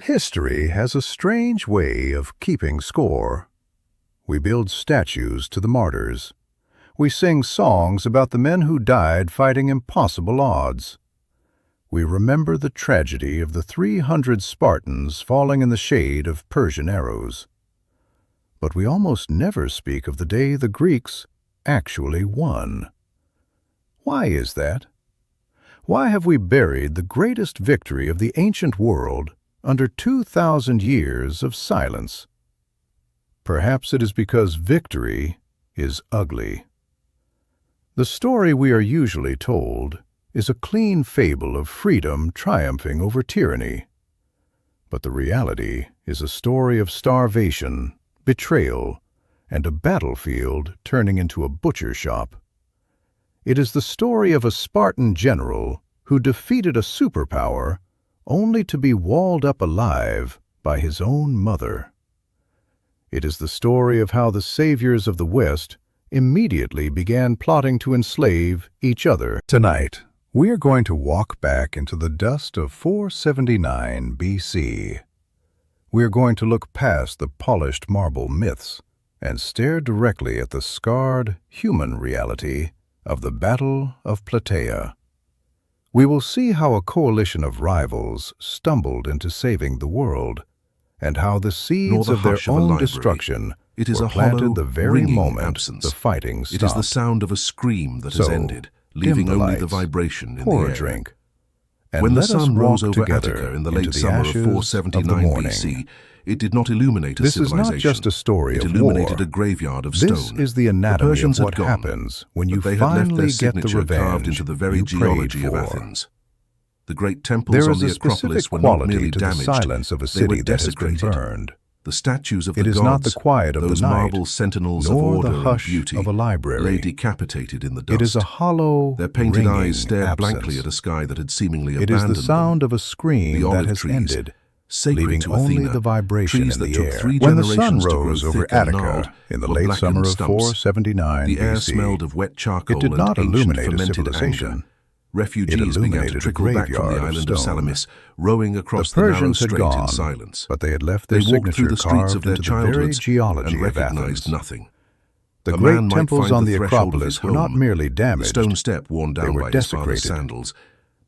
History has a strange way of keeping score. We build statues to the martyrs. We sing songs about the men who died fighting impossible odds. We remember the tragedy of the 300 Spartans falling in the shade of Persian arrows. But we almost never speak of the day the Greeks actually won. Why is that? Why have we buried the greatest victory of the ancient world under 2,000 years of silence? Perhaps it is because victory is ugly. The story we are usually told is a clean fable of freedom triumphing over tyranny. But the reality is a story of starvation, betrayal, and a battlefield turning into a butcher shop. It is the story of a Spartan general who defeated a superpower only to be walled up alive by his own mother. It is the story of how the saviors of the West immediately began plotting to enslave each other. Tonight, we are going to walk back into the dust of 479 BC. We are going to look past the polished marble myths and stare directly at the scarred human reality of the Battle of Plataea. We will see how a coalition of rivals stumbled into saving the world, and how the seeds of their own destruction were planted the very moment the fighting stopped. It is the sound of a scream that has ended, leaving only the vibration in the air. Pour a drink, and when the let us sun rose walk over together Attica in the into late the summer of ashes 479 morning. BC, it did not illuminate a This is civilization. not just a story it of illuminated war. a graveyard of This stone. is the anatomy Persians of had what gone, happens when you but they had left finally their get the signature carved revenge into the very you geology prayed of for. Athens. The great temples There on is the a Acropolis specific were not quality merely to the damaged, silence of a they were city that has been desecrated. burned. The statues of It the is gods, not the quiet of those the night, marble sentinels of nor order the hush and beauty, of a library. lay decapitated in the dust. It is a hollow, Their painted ringing eyes stared absence. blankly at a sky that had seemingly It abandoned is the sound of a them. scream The that olive has trees, ended, sacred leaving to only Athena, the vibration trees in that the took air. 3 When the sun generations to grow rose over thick and gnarled, Attica in the were late blackened summer of stumps. 479 The air BC, smelled of wet charcoal it did not and ancient illuminate a fermented civilization. anger. It Refugees began to illuminated a trickle back from the graveyard of island of stone. Salamis, rowing across The the narrow Persians had strait gone, in silence. but they had left their They walked through signature the streets of carved their into the very childhoods geology and of recognized Athens. nothing. The A great man might temples find on the the threshold of Acropolis his were not home, merely the damaged, stone step worn they down were by his father's desecrated. sandals,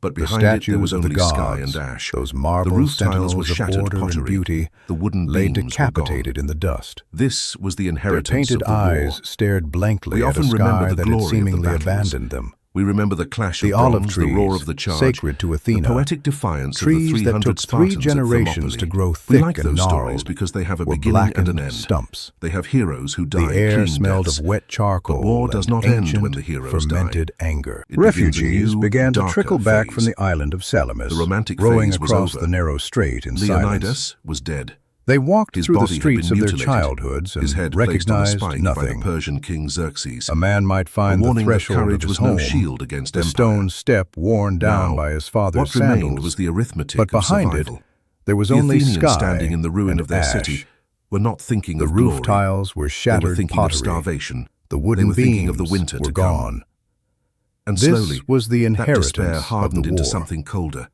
but The behind it there was statues of only the sky gods, and ash. those The marble roof tiles sentinels were of shattered order and pottery. beauty, The wooden lay beams were decapitated gone. in the dust. This was the Their inheritance painted of the war. eyes stared blankly We at a often remember sky the that had glory of the seemingly battles. abandoned them. We remember the clash The of olive bronze, trees, the roar of the charge, sacred to Athena, the poetic defiance trees of the that 300 took Spartans 3 generations at to Thermopylae. grow We thick like and those stories gnarled, because they have a were beginning and an blackened end. stumps. They have heroes who die The air clean smelled deaths. of wet charcoal But war does and not end ancient, when the heroes fermented die. anger. It begins a Refugees new, began to darker trickle back from phase. the island of Salamis, The romantic rowing phase was across over. the narrow strait in silence. Leonidas was dead. They walked His through the body had streets been of their mutilated, childhoods his and head placed on a recognized spike by the nothing. Persian king Xerxes. A man might A find the warning that threshold courage of his was home, no shield against the empire. stone step worn down Now, by his father's what remained sandals, was the arithmetic but of behind survival. it there was The only Athenians sky standing in the ruin and of their ash. city were not thinking The of roof glory. tiles were They were shattered thinking pottery. of starvation. The They wooden were thinking of beams the winter were to gone. come. And This slowly, was the that inheritance despair of the hardened into war. something colder.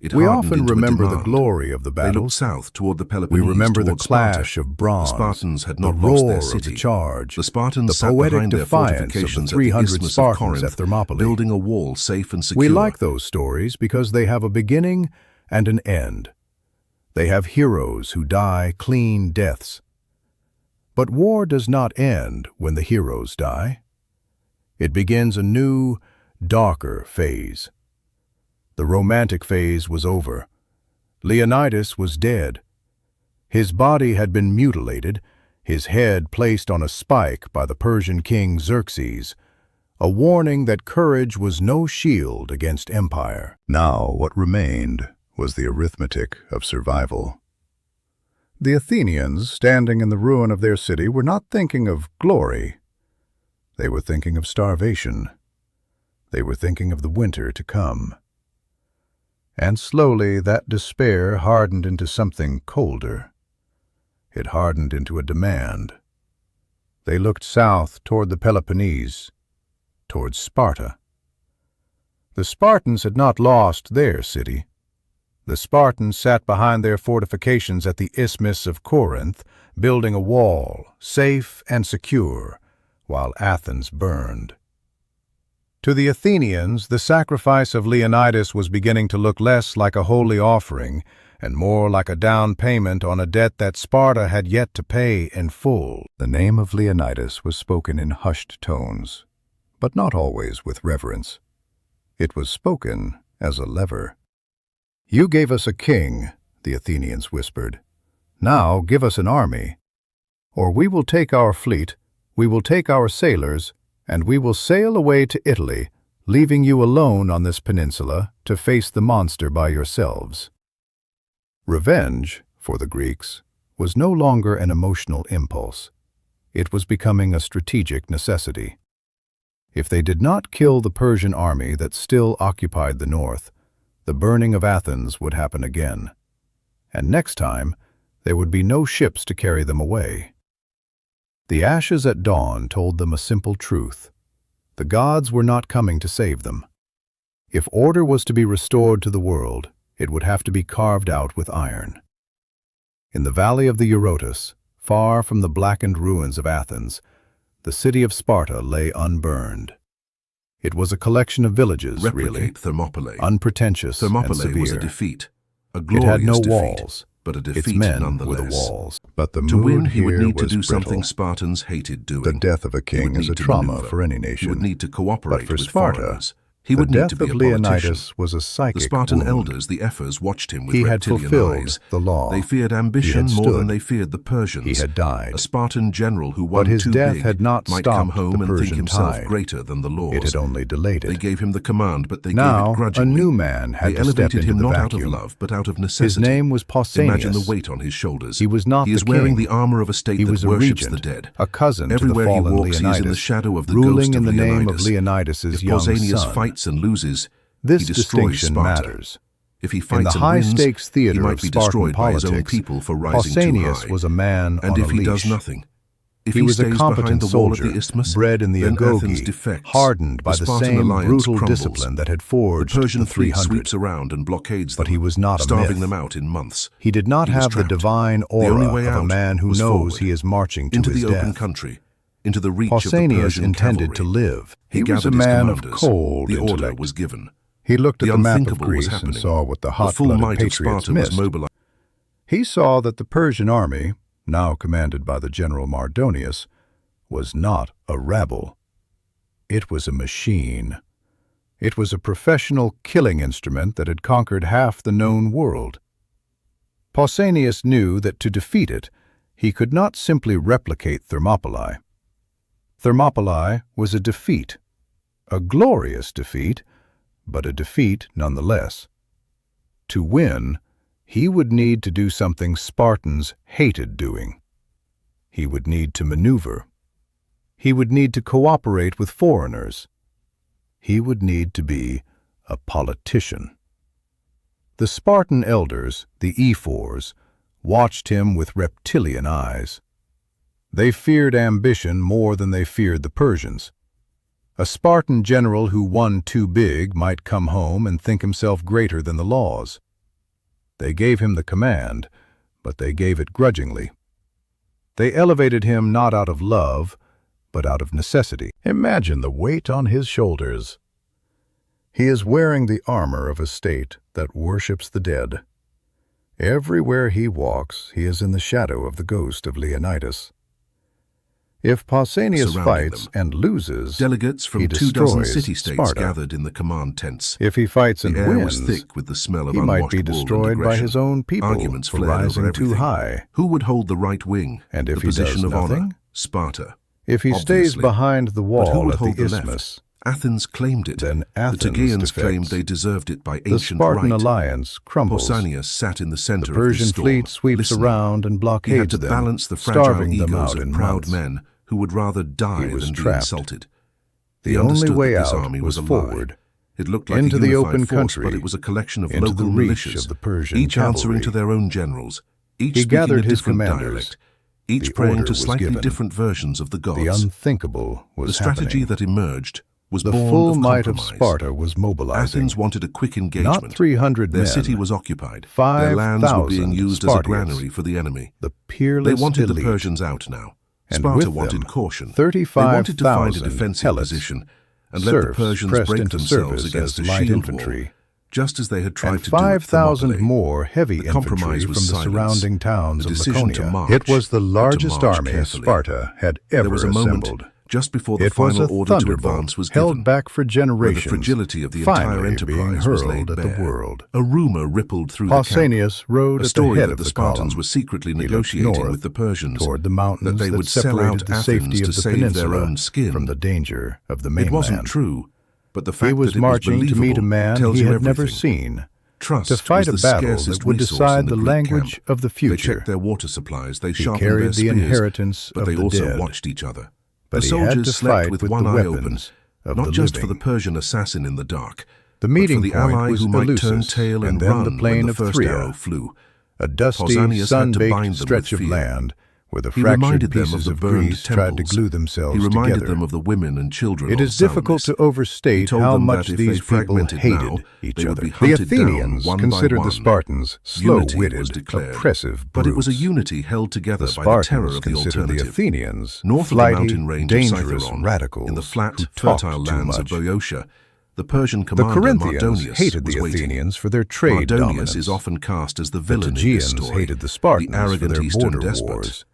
It We hardened often into a remember the demand. glory of the They looked battles. south toward the We Peloponnese, remember the toward Sparta. clash of bronze, The Spartans had the not lost roar their of city. the charge, The Spartans the sat poetic behind their defiance of the fortifications at the 300 Isthmus of Spartans Corinth, at Thermopylae. building a wall safe and secure. We like those stories because they have a beginning and an end. They have heroes who die clean deaths. But war does not end when the heroes die. It begins a new, darker phase. The romantic phase was over. Leonidas was dead. His body had been mutilated, his head placed on a spike by the Persian king Xerxes, a warning that courage was no shield against empire. Now what remained was the arithmetic of survival. The Athenians, standing in the ruin of their city, were not thinking of glory. They were thinking of starvation. They were thinking of the winter to come. And slowly that despair hardened into something colder. It hardened into a demand. They looked south toward the Peloponnese, toward Sparta. The Spartans had not lost their city. The Spartans sat behind their fortifications at the Isthmus of Corinth, building a wall, safe and secure, while Athens burned. To the Athenians, the sacrifice of Leonidas was beginning to look less like a holy offering and more like a down payment on a debt that Sparta had yet to pay in full. The name of Leonidas was spoken in hushed tones, but not always with reverence. It was spoken as a lever. "You gave us a king," the Athenians whispered. "Now give us an army, or we will take our fleet, we will take our sailors, and we will sail away to Italy, leaving you alone on this peninsula to face the monster by yourselves." Revenge, for the Greeks, was no longer an emotional impulse. It was becoming a strategic necessity. If they did not kill the Persian army that still occupied the north, the burning of Athens would happen again. And next time, there would be no ships to carry them away. The ashes at dawn told them a simple truth. The gods were not coming to save them. If order was to be restored to the world, it would have to be carved out with iron. In the valley of the Eurotas, far from the blackened ruins of Athens, the city of Sparta lay unburned. It was a collection of villages, really, Thermopylae. unpretentious Thermopylae and severe. was a defeat, a It glorious had no defeat, walls, but a its defeat men nonetheless. were the walls. But the To win, mood he would here need to was do brittle. something Spartans hated doing. The death of a He would king is need a to trauma maneuver. for any He nation. would need to cooperate But for with Sparta, foreigners. He the would need death to be of a politician. Leonidas was a psychic The Spartan wound. elders, the ephors, watched him with He had reptilian fulfilled eyes. the law. They feared He ambition had more than stood. they feared the Persians. He had died. A Spartan general who won But his too death big had not might come stopped home the and think Persian himself tide. greater than the laws. It had only delayed They it. gave him the command, but they Now, gave it a grudgingly. new man had They to step elevated into him the not out of vacuum. love, but out of necessity. His name was Pausanias. Imagine the weight on his shoulders. He was not He is the wearing king. the armor of a state He that was a worships regent, the dead. a cousin Everywhere to the he fallen walks, Leonidas, he is in the shadow of the ruling ghost in the of name Leonidas. of Leonidas's If young Pausanias son. fights and loses, This he destroys distinction Sparta. matters. If he In fights the and wins, high-stakes theater he might of be Spartan destroyed by his own politics, people for rising too Pausanias high. was a man And on if a he leash. does nothing, if He was a stays behind competent the wall soldier, of the isthmus, bred in the then Athens Agoge, defects. hardened by the Spartan same alliance brutal crumbles. discipline that had The forged Persian the fleet 300. sweeps around and blockades them, But he was not a starving myth. them out in months. He did not He was have the trapped. divine The only aura way of a out man who was knows forward, he is marching to into his the open death. country, into the reach of the Pausanias Persian intended cavalry. to live. He He was a gathered his man of commanders. cold The order intellect. was given. He looked at The the map of unthinkable was Greece and happening. saw what the The full hot-blooded might of patriots Sparta was missed. mobilized. He saw that the Persian army, now commanded by the general Mardonius, was not a rabble. It was a machine. It was a professional killing instrument that had conquered half the known world. Pausanias knew that to defeat it, he could not simply replicate Thermopylae. Thermopylae was a defeat, a glorious defeat, but a defeat nonetheless. To win, he would need to do something Spartans hated doing. He would need to maneuver. He would need to cooperate with foreigners. He would need to be a politician. The Spartan elders, the ephors, watched him with reptilian eyes. They feared ambition more than they feared the Persians. A Spartan general who won too big might come home and think himself greater than the laws. They gave him the command, but they gave it grudgingly. They elevated him not out of love, but out of necessity. Imagine the weight on his shoulders. He is wearing the armor of a state that worships the dead. Everywhere he walks, he is in the shadow of the ghost of Leonidas. If Pausanias Surrounding fights them. and loses, Delegates from he 24 destroys city-states Sparta. gathered in the command tents. If he fights The and air was wins, thick with the smell of he unwashed might be wool and destroyed by aggression. his own people Arguments for flared over rising too everything. high. Who would hold the right wing? And if the he position does of honor? nothing? Sparta. If he stays Obviously. behind the But who wall would at hold the the isthmus, left? Athens claimed it. then The Athens Tegeans defects. claimed they deserved it by The ancient Spartan right. alliance crumbles. Pausanias sat in the The center of Persian the storm, fleet sweeps listening. around and He had blockades to them, balance the fragile starving them egos out of in proud months. men who would rather die He was than be trapped. insulted. The He only understood way that this out army was a lie. forward, It looked like into a the unified open force, country, but it was a collection of into local the reach militias, of the Persian each answering cavalry. to their own generals, each He speaking gathered a his different commanders. dialect, each The praying order to was slightly given. different versions of the gods. The unthinkable was The strategy happening. that emerged was The born full of might of compromise. Sparta was mobilizing. Athens wanted a quick engagement. Not 300 Their men. city was occupied. Their lands were being 5,000 used as a Spartians. granary for the enemy. The They peerless wanted elite. the Persians out now. And Sparta with wanted them, caution. They wanted to find a 35,000 defensive helots, position and let the serfs Persians pressed break into themselves service against a as light shield infantry, wall, just as they had tried and to do at 5,000 Thermopylae. more heavy The infantry compromise from the was silence. surrounding towns The of decision to Laconia. march, It was the but to largest march army carefully. Sparta had There ever was a moment assembled. just before the It was final a order to thunderbolt advance was given, held back for where the generations, fragility of the entire finally being enterprise was hurled laid at bare. the world. A rumor rippled through the camp. Pausanias rode A at the story head that of the the Spartans column. were secretly He looked negotiating north with the Persians, toward the mountains that they would sell separated out the Athens safety to of the save their peninsula own skin. from the danger of the It mainland. wasn't true, but the fact He was that it marching was to meet a believable man tells he you had never everything. seen, Trust to fight a was the battle scarcest that would resource decide in the Greek language camp. of the They future. checked their water supplies, they He sharpened their carried the spears, inheritance but of they the also dead. watched each other. But The he had soldiers to slept fight with with one the eye open, weapons of not the just for living. the Persian assassin in the dark, The but meeting for the point ally was who might turn Eleusis, tail and and then run the plain when the of first Thria, arrow flew. a dusty, Pausanias had to bind sun-baked them stretch with of fear. land where the He fractured reminded them of pieces the of burned Greece tried to temples. glue themselves He reminded together. them of the women and children It on is difficult Salamis. to overstate He told how them much that if these they people fragmented hated now, each they would other. be The hunted down Athenians one by considered one. the Spartans Unity was slow-witted, declared, oppressive but it was a brutes. unity held together The by the terror Spartans of the considered the alternative. Athenians North of the flighty, mountain range of dangerous Scytharon, radicals in the flat, who talked fertile too lands of much. Boeotia, the Persian The commander Corinthians Mardonius hated was the waiting. Athenians for their trade Mardonius dominance. is often cast as the The villain in this Tegeans story, hated the Spartans the arrogant for their eastern border despot. wars.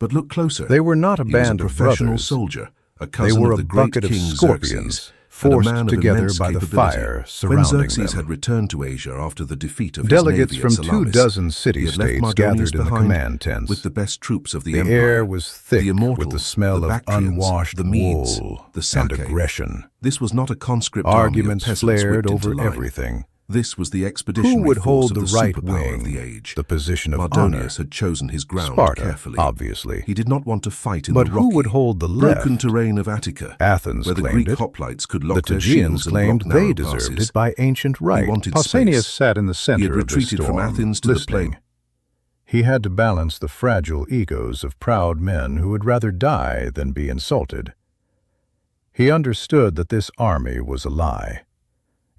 But look closer. They were not a He band was a of professional brothers. soldier, a They cousin were of a the great bucket of king scorpions, Xerxes, and a forced man of together immense by the capability. fire When surrounding Xerxes them. had returned to Asia after the defeat of Delegates his from navy at 2 Salamis, dozen he city-states had left Mardonius gathered in the behind command tents. with the best troops of the The empire. air was thick the immortals, with the smell the of Bactrians, unwashed the Medes, wool the and Sake. aggression. This was not a conscript Arguments army of peasants flared whipped into over line. everything. This was the expeditionary Who would force hold of the the right superpower of wing, the age. the position of Mardonius honor? had chosen his ground Sparta, carefully. obviously. He did not want to fight in But the who rocky, would hold the broken left? terrain of Attica, Athens where the claimed Greek it. hoplites could The lock their Tegeans shields and claimed block they narrow deserved passes. it by ancient right. wanted Pausanias space. sat in the center He had of the retreated storm, from Athens to the listening. plain. He had to balance the fragile egos of proud men who would rather die than be insulted. He understood that this army was a lie.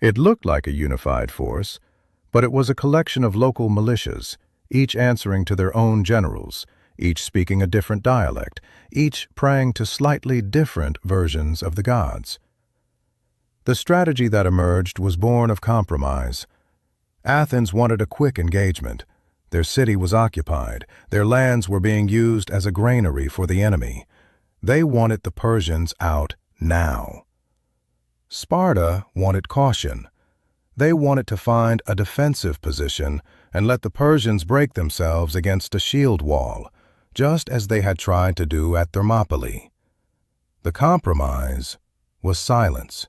It looked like a unified force, but it was a collection of local militias, each answering to their own generals, each speaking a different dialect, each praying to slightly different versions of the gods. The strategy that emerged was born of compromise. Athens wanted a quick engagement. Their city was occupied. Their lands were being used as a granary for the enemy. They wanted the Persians out now. Sparta wanted caution. They wanted to find a defensive position and let the Persians break themselves against a shield wall, just as they had tried to do at Thermopylae. The compromise was silence.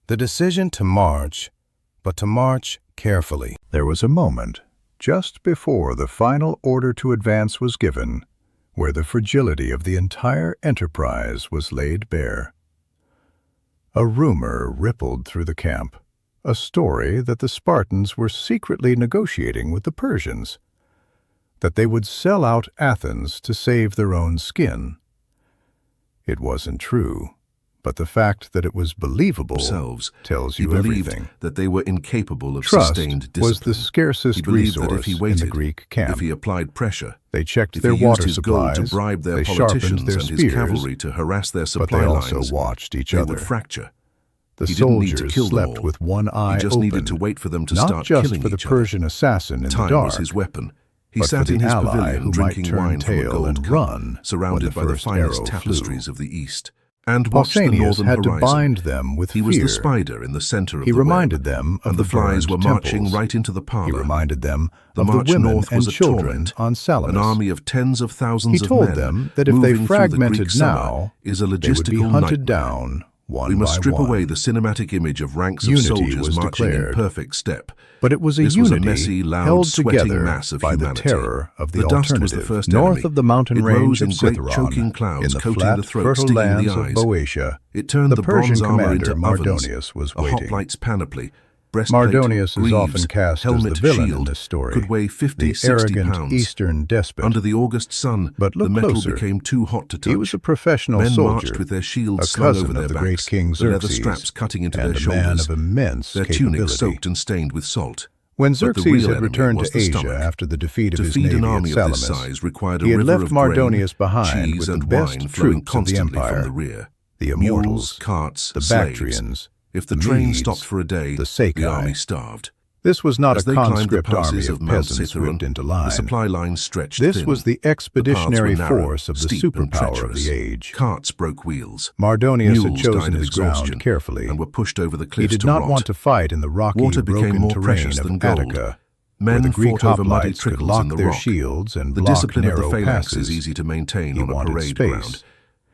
The decision to march, but to march carefully. There was a moment, just before the final order to advance was given, where the fragility of the entire enterprise was laid bare. A rumor rippled through the camp, a story that the Spartans were secretly negotiating with the Persians, that they would sell out Athens to save their own skin. It wasn't true, but the fact that it was believable tells you everything. That they were incapable of Trust sustained discipline. was the scarcest He believed that resource if he in waited, the Greek camp. if he applied pressure, They checked if their he used water his gold supplies, to bribe their they sharpened politicians their and spears, his cavalry to harass their but supply they lines, also watched each they other. would fracture. The He didn't need to soldiers kill them slept all. with one eye He just open, needed to wait for them to not start just killing for the each other. Persian assassin in Time the dark, was his weapon. He but sat for in the his ally pavilion who might drinking turn wine from a tail gold and cup, run surrounded when by the first finest arrow tapestries flew. of the East, and watched the Pausanias northern had to horizon. bind them with He fear. was the spider in the center of He the reminded web, them of and the flies burned were marching temples. right into the He parlor. reminded them The of the march women north and was a children torment. on Salamis. An army of tens of thousands He of told men them that if they moving through the fragmented Greek summer now, is a they would be logistical hunted nightmare. down one We must by strip one. away the cinematic image of ranks of Unity soldiers was marching in declared. perfect step. But it was a This was unity a messy, loud, held sweating together mass of by humanity. the terror of the dust alternative. was the first North enemy. of the mountain It range rose in of great Scytharon, choking clouds, in the coating flat, the throat, fertile stinging lands the of eyes. Boeotia, It turned the the Persian bronze armor commander into ovens. Mardonius was A waiting. hoplite's panoply, breastplate, Mardonius is greaves, often cast as helmet, the villain shield, in this story, could weigh 50, the 60 arrogant pounds. Eastern despot. Under the August sun, But look the metal closer. became too hot to touch. He was a professional Men soldier, marched with their shields a slung cousin over their of the backs, great King the leather Xerxes, straps cutting into and their a man shoulders, of immense their capability. tunics soaked and stained with salt. When But the Xerxes real had enemy returned was to the Asia stomach. after the defeat of To his feed navy an at army of this Salamis, size required a he had river left of Mardonius grain, behind cheese, with the and best wine flowing troops of the constantly empire, from the rear. the Mules, Immortals, carts, the slaves. Bactrians, If the the train Medes, stopped for a day, the Sacae. the army starved. This was not As a they climbed the conscript army passes of of Mount peasants Cithaeron, whipped into the line. supply lines stretched This thin. was the expeditionary The paths were narrow, force of the steep and superpower of treacherous. the age. Carts broke wheels. Mardonius had Mules chosen died of his exhaustion ground carefully. and were pushed over the He cliffs did to not rot. want to fight in the rocky, Water became broken more terrain precious of than gold. Attica, Men where the Greek fought over muddy hoplites could trickles lock in the their rock. shields and The block discipline of the narrow phalanx passes. is easy to maintain He on a wanted parade space. ground.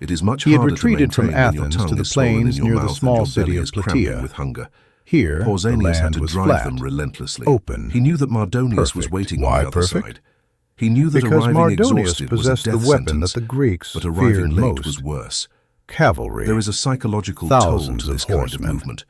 It is much He had harder retreated to from maintain when your Athens tongue to the is swollen in plains your near the mouth and small your city belly of is cramping Plataea. with hunger. Here, the Pausanias had land to was drive flat, them relentlessly. open, He knew that Mardonius was perfect. waiting Why on the other perfect? side. He knew that Because arriving Mardonius exhausted was possessed a the death weapon sentence, that the Greeks but arriving feared late most: was worse. cavalry. There is a psychological toll Thousands to this of kind horsemen. of movement.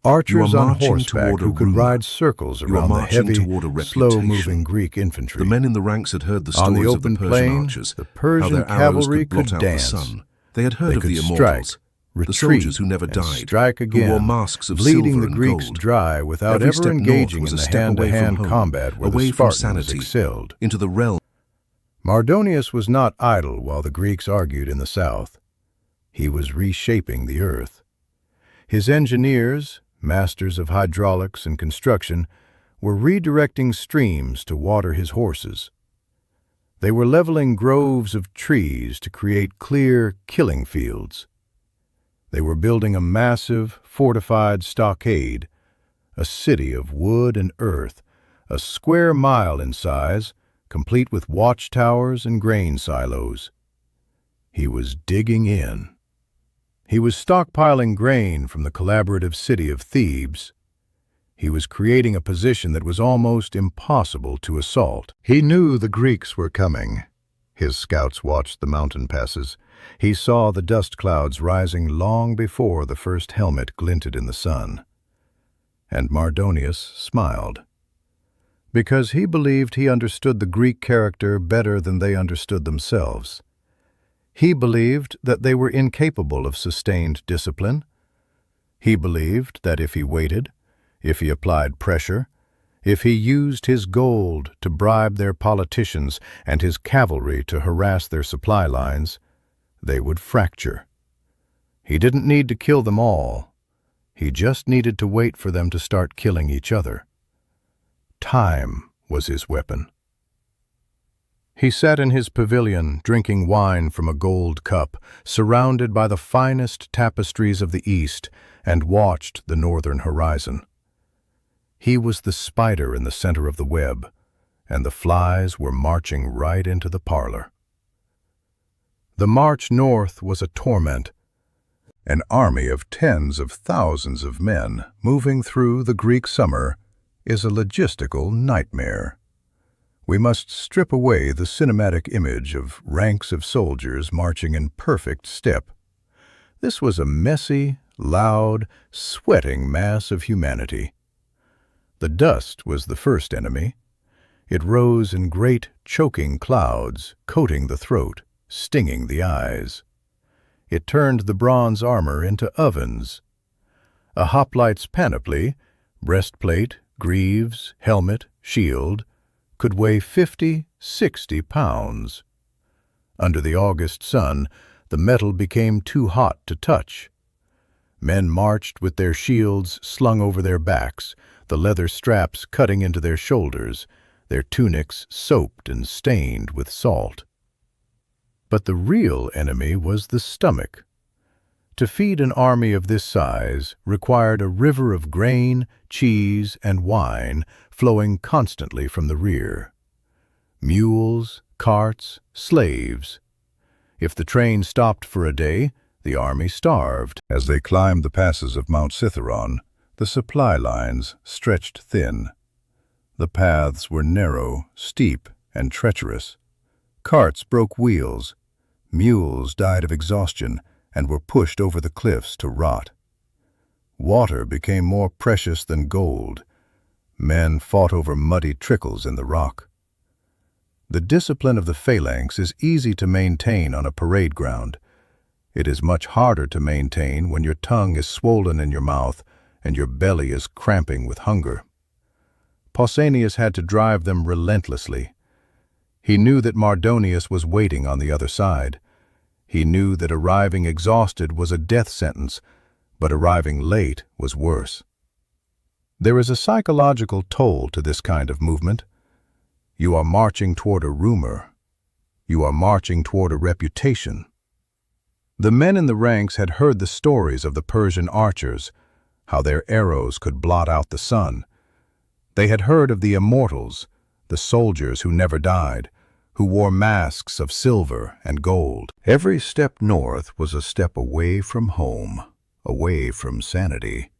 Archers You are on marching horseback toward a who could rumor. ride circles You are around the marching heavy, toward a reputation. slow-moving Greek infantry. The men in the ranks had heard the On the stories of the open Persian plain, archers, the how Persian their arrows cavalry could blot could out dance. the sun. They had heard They of could the strike, immortals, retreat, the soldiers who never and died, strike who again, wore masks of bleeding silver the and Greeks gold. dry without Every ever step north engaging was in a the step away from hand-to-hand home, combat where away the from Spartans sanity, excelled. into the realm. Mardonius was not idle while the Greeks argued in the south. He was reshaping the earth. His engineers, masters of hydraulics and construction, were redirecting streams to water his horses. They were leveling groves of trees to create clear killing fields. They were building a massive, fortified stockade, a city of wood and earth, a square mile in size, complete with watchtowers and grain silos. He was digging in. He was stockpiling grain from the collaborative city of Thebes. He was creating a position that was almost impossible to assault. He knew the Greeks were coming. His scouts watched the mountain passes. He saw the dust clouds rising long before the first helmet glinted in the sun. And Mardonius smiled, because he believed he understood the Greek character better than they understood themselves. He believed that they were incapable of sustained discipline. He believed that if he waited, if he applied pressure, if he used his gold to bribe their politicians and his cavalry to harass their supply lines, they would fracture. He didn't need to kill them all. He just needed to wait for them to start killing each other. Time was his weapon. He sat in his pavilion, drinking wine from a gold cup, surrounded by the finest tapestries of the East, and watched the northern horizon. He was the spider in the center of the web, and the flies were marching right into the parlor. The march north was a torment. An army of tens of thousands of men moving through the Greek summer is a logistical nightmare. We must strip away the cinematic image of ranks of soldiers marching in perfect step. This was a messy, loud, sweating mass of humanity. The dust was the first enemy. It rose in great, choking clouds, coating the throat, stinging the eyes. It turned the bronze armor into ovens. A hoplite's panoply, breastplate, greaves, helmet, shield, could weigh 50, 60 pounds. Under the August sun, the metal became too hot to touch. Men marched with their shields slung over their backs, the leather straps cutting into their shoulders, their tunics soaked and stained with salt. But the real enemy was the stomach. To feed an army of this size required a river of grain, cheese, and wine flowing constantly from the rear. Mules, carts, slaves. If the train stopped for a day, the army starved. As they climbed the passes of Mount Cithaeron, the supply lines stretched thin. The paths were narrow, steep, and treacherous. Carts broke wheels. Mules died of exhaustion and were pushed over the cliffs to rot. Water became more precious than gold. Men fought over muddy trickles in the rock. The discipline of the phalanx is easy to maintain on a parade ground. It is much harder to maintain when your tongue is swollen in your mouth and your belly is cramping with hunger. Pausanias had to drive them relentlessly. He knew that Mardonius was waiting on the other side. He knew that arriving exhausted was a death sentence, but arriving late was worse. There is a psychological toll to this kind of movement. You are marching toward a rumor. You are marching toward a reputation. The men in the ranks had heard the stories of the Persian archers, how their arrows could blot out the sun. They had heard of the immortals, the soldiers who never died, who wore masks of silver and gold. Every step north was a step away from home, away from sanity,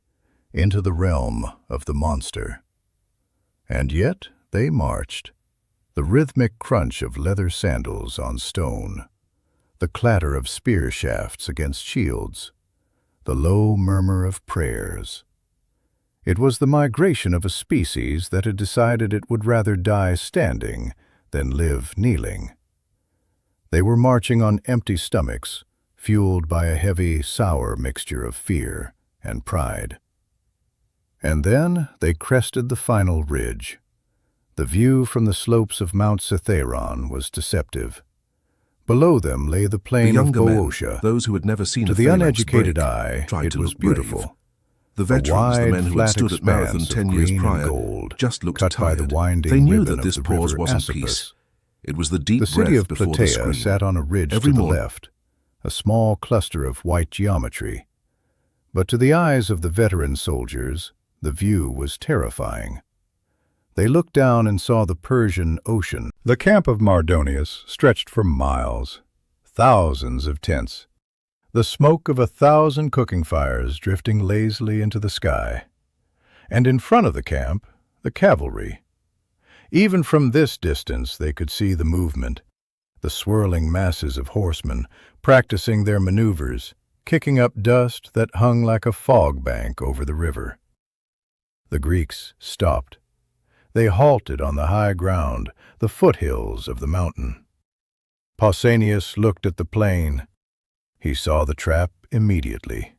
into the realm of the monster. And yet they marched, the rhythmic crunch of leather sandals on stone, the clatter of spear shafts against shields, the low murmur of prayers. It was the migration of a species that had decided it would rather die standing than live kneeling. They were marching on empty stomachs, fueled by a heavy, sour mixture of fear and pride. And then they crested the final ridge. The view from the slopes of Mount Cithaeron was deceptive. Below them lay the plain of Boeotia. Those who had never seen to the uneducated eye, it was beautiful. The veterans, the men who had stood at Marathon 10 years prior, just looked tired. They knew that this pause wasn't peace. It was the deep breath before the scream. The city of Plataea sat on a ridge to the left, a small cluster of white geometry. But to the eyes of the veteran soldiers, the view was terrifying. They looked down and saw the Persian Ocean. The camp of Mardonius stretched for miles, thousands of tents, the smoke of 1,000 cooking fires drifting lazily into the sky. And in front of the camp, the cavalry. Even from this distance they could see the movement, the swirling masses of horsemen practicing their maneuvers, kicking up dust that hung like a fog bank over the river. The Greeks stopped. They halted on the high ground, the foothills of the mountain. Pausanias looked at the plain. He saw the trap immediately.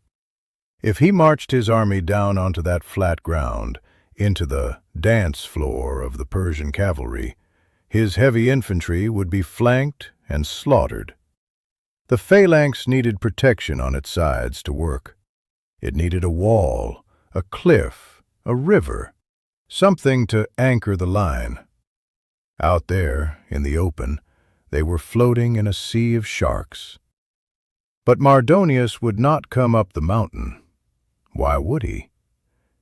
If he marched his army down onto that flat ground, into the dance floor of the Persian cavalry, his heavy infantry would be flanked and slaughtered. The phalanx needed protection on its sides to work. It needed a wall, a cliff, a river, something to anchor the line. Out there, in the open, they were floating in a sea of sharks. But Mardonius would not come up the mountain. Why would he?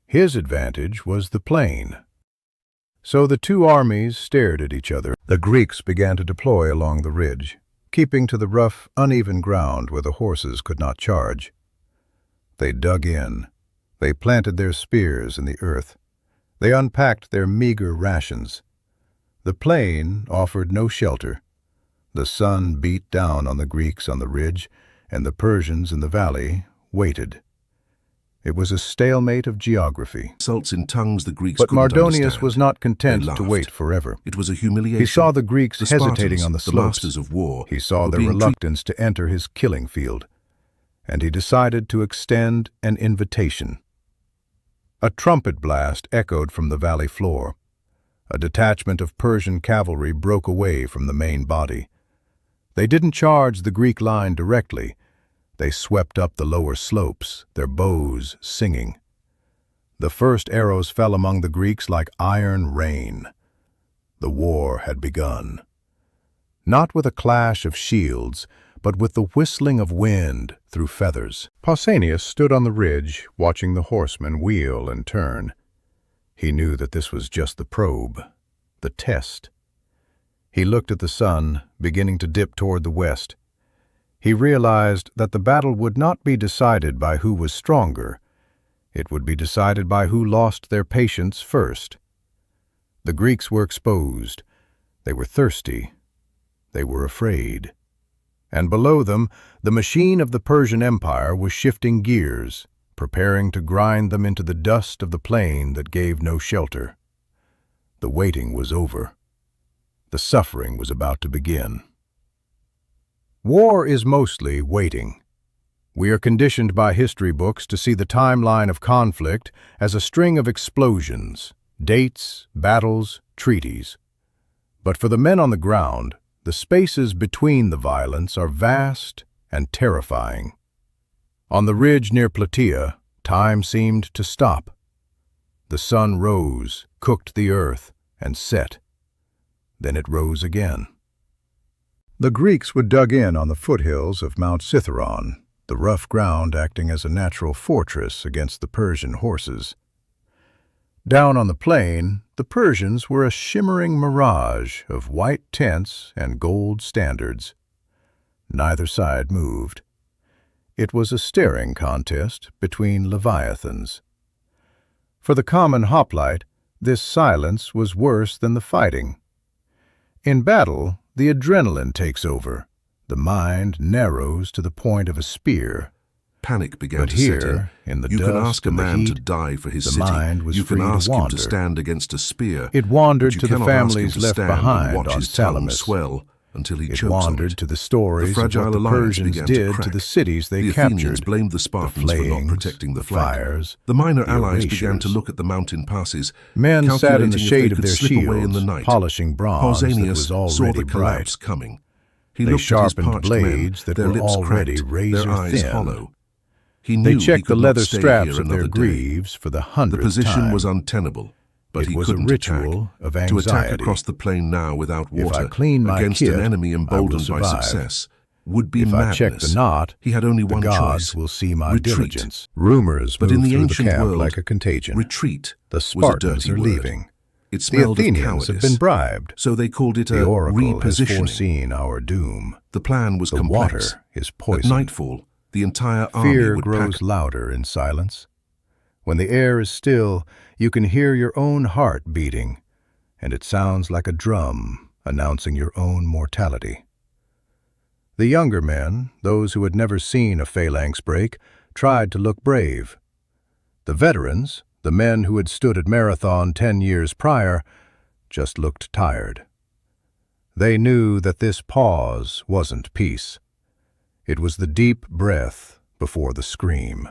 His advantage was the plain. So the two armies stared at each other. The Greeks began to deploy along the ridge, keeping to the rough, uneven ground where the horses could not charge. They dug in. They planted their spears in the earth. They unpacked their meager rations. The plain offered no shelter. The sun beat down on the Greeks on the ridge, and the Persians in the valley waited. It was a stalemate of geography. Insults in tongues the Greeks But couldn't Mardonius understand. was not content They to laughed. wait forever. It was a humiliation. He saw the Greeks The hesitating Spartans, on the the slopes. masters of war, He saw were their being reluctance to enter his killing field, and he decided to extend an invitation. A trumpet blast echoed from the valley floor. A detachment of Persian cavalry broke away from the main body. They didn't charge the Greek line directly. They swept up the lower slopes, their bows singing. The first arrows fell among the Greeks like iron rain. The war had begun. Not with a clash of shields, but with the whistling of wind through feathers. Pausanias stood on the ridge, watching the horsemen wheel and turn. He knew that this was just the probe, the test. He looked at the sun, beginning to dip toward the west. He realized that the battle would not be decided by who was stronger. It would be decided by who lost their patience first. The Greeks were exposed. They were thirsty. They were afraid. And below them, the machine of the Persian Empire was shifting gears, preparing to grind them into the dust of the plain that gave no shelter. The waiting was over. The suffering was about to begin. War is mostly waiting. We are conditioned by history books to see the timeline of conflict as a string of explosions, dates, battles, treaties. But for the men on the ground, the spaces between the violence are vast and terrifying. On the ridge near Plataea, time seemed to stop. The sun rose, cooked the earth, and set. Then it rose again. The Greeks would dug in on the foothills of Mount Cithaeron, the rough ground acting as a natural fortress against the Persian horses. Down on the plain, the Persians were a shimmering mirage of white tents and gold standards. Neither side moved. It was a staring contest between leviathans. For the common hoplite, this silence was worse than the fighting. In battle, the adrenaline takes over. The mind narrows to the point of a spear. Panic began to set in. The you dust can ask a man heat, to die for his the city. Mind was You can free ask to him wander. to stand against a spear. It wandered but to you the cannot ask him families to left stand and behind watch on his tongue Salamis. swell until he It chokes on wandered it. to the stories of fragile what the alliance Persians began to did to crack. the cities they The Athenians captured. blamed the Spartans for not flayings, protecting the the flank. fires, The minor the allies began to erasures. look at the mountain passes, Men sat in calculating the if they shade of could their slip away in the shields, night. polishing bronze that Pausanias was saw already the bright. collapse coming. He They looked at his sharpened parched blades men, that their were lips already cracked, razor their eyes thin. hollow. He They knew he checked the could leather not stay straps here of their another day. greaves for the The 100th position time. was untenable, but It he was a couldn't ritual attack. of To anxiety. attack across the plain now without If water, I clean my against kit, an enemy I will emboldened by survive. success, would be If madness. I check the knot, he had only the one gods choice. will see my Retreat. diligence. Rumors But move in the through ancient the camp world, like a contagion. retreat The was a Spartans dirty are word. leaving. It The smelled of Athenians cowardice. have been bribed. So they called it The a oracle has repositioning. foreseen our doom. The plan was The complex. water is At poison. nightfall, the entire army Fear would grows pack. louder in silence. When the air is still, you can hear your own heart beating, and it sounds like a drum announcing your own mortality. The younger men, those who had never seen a phalanx break, tried to look brave. The veterans, the men who had stood at Marathon 10 years prior, just looked tired. They knew that this pause wasn't peace. It was the deep breath before the scream.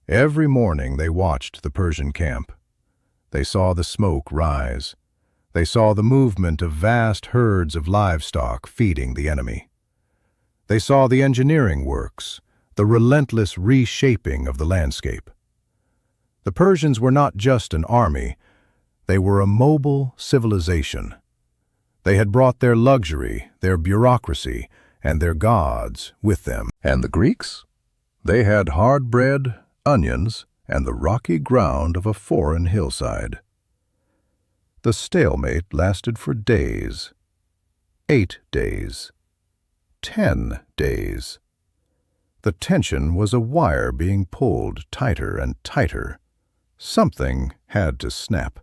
Every morning they watched the Persian camp. They saw the smoke rise. They saw the movement of vast herds of livestock feeding the enemy. They saw the engineering works, the relentless reshaping of the landscape. The Persians were not just an army, they were a mobile civilization. They had brought their luxury, their bureaucracy, and their gods with them. And the Greeks? They had hard bread, onions, and the rocky ground of a foreign hillside. The stalemate lasted for days. 8 days. 10 days. The tension was a wire being pulled tighter and tighter. Something had to snap.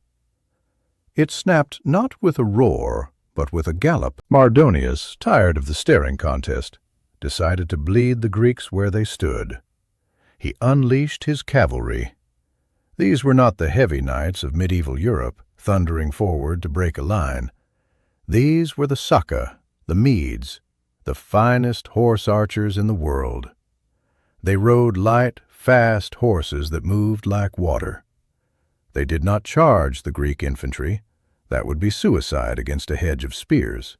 It snapped not with a roar, but with a gallop. Mardonius, tired of the staring contest, decided to bleed the Greeks where they stood. He unleashed his cavalry. These were not the heavy knights of medieval Europe, thundering forward to break a line. These were the Saka, the Medes, the finest horse archers in the world. They rode light, fast horses that moved like water. They did not charge the Greek infantry. That would be suicide against a hedge of spears.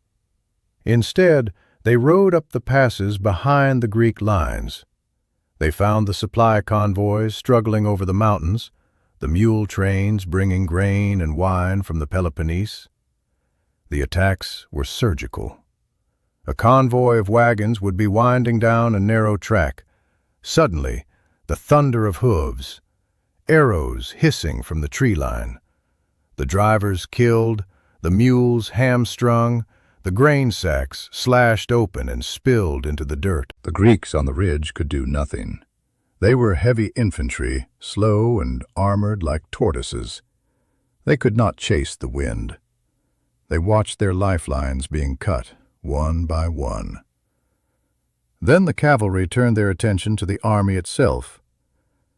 Instead, they rode up the passes behind the Greek lines. They found the supply convoys struggling over the mountains, the mule trains bringing grain and wine from the Peloponnese. The attacks were surgical. A convoy of wagons would be winding down a narrow track. Suddenly, the thunder of hooves, arrows hissing from the tree line. The drivers killed, the mules hamstrung, the grain sacks slashed open and spilled into the dirt. The Greeks on the ridge could do nothing. They were heavy infantry, slow and armored like tortoises. They could not chase the wind. They watched their lifelines being cut, one by one. Then the cavalry turned their attention to the army itself.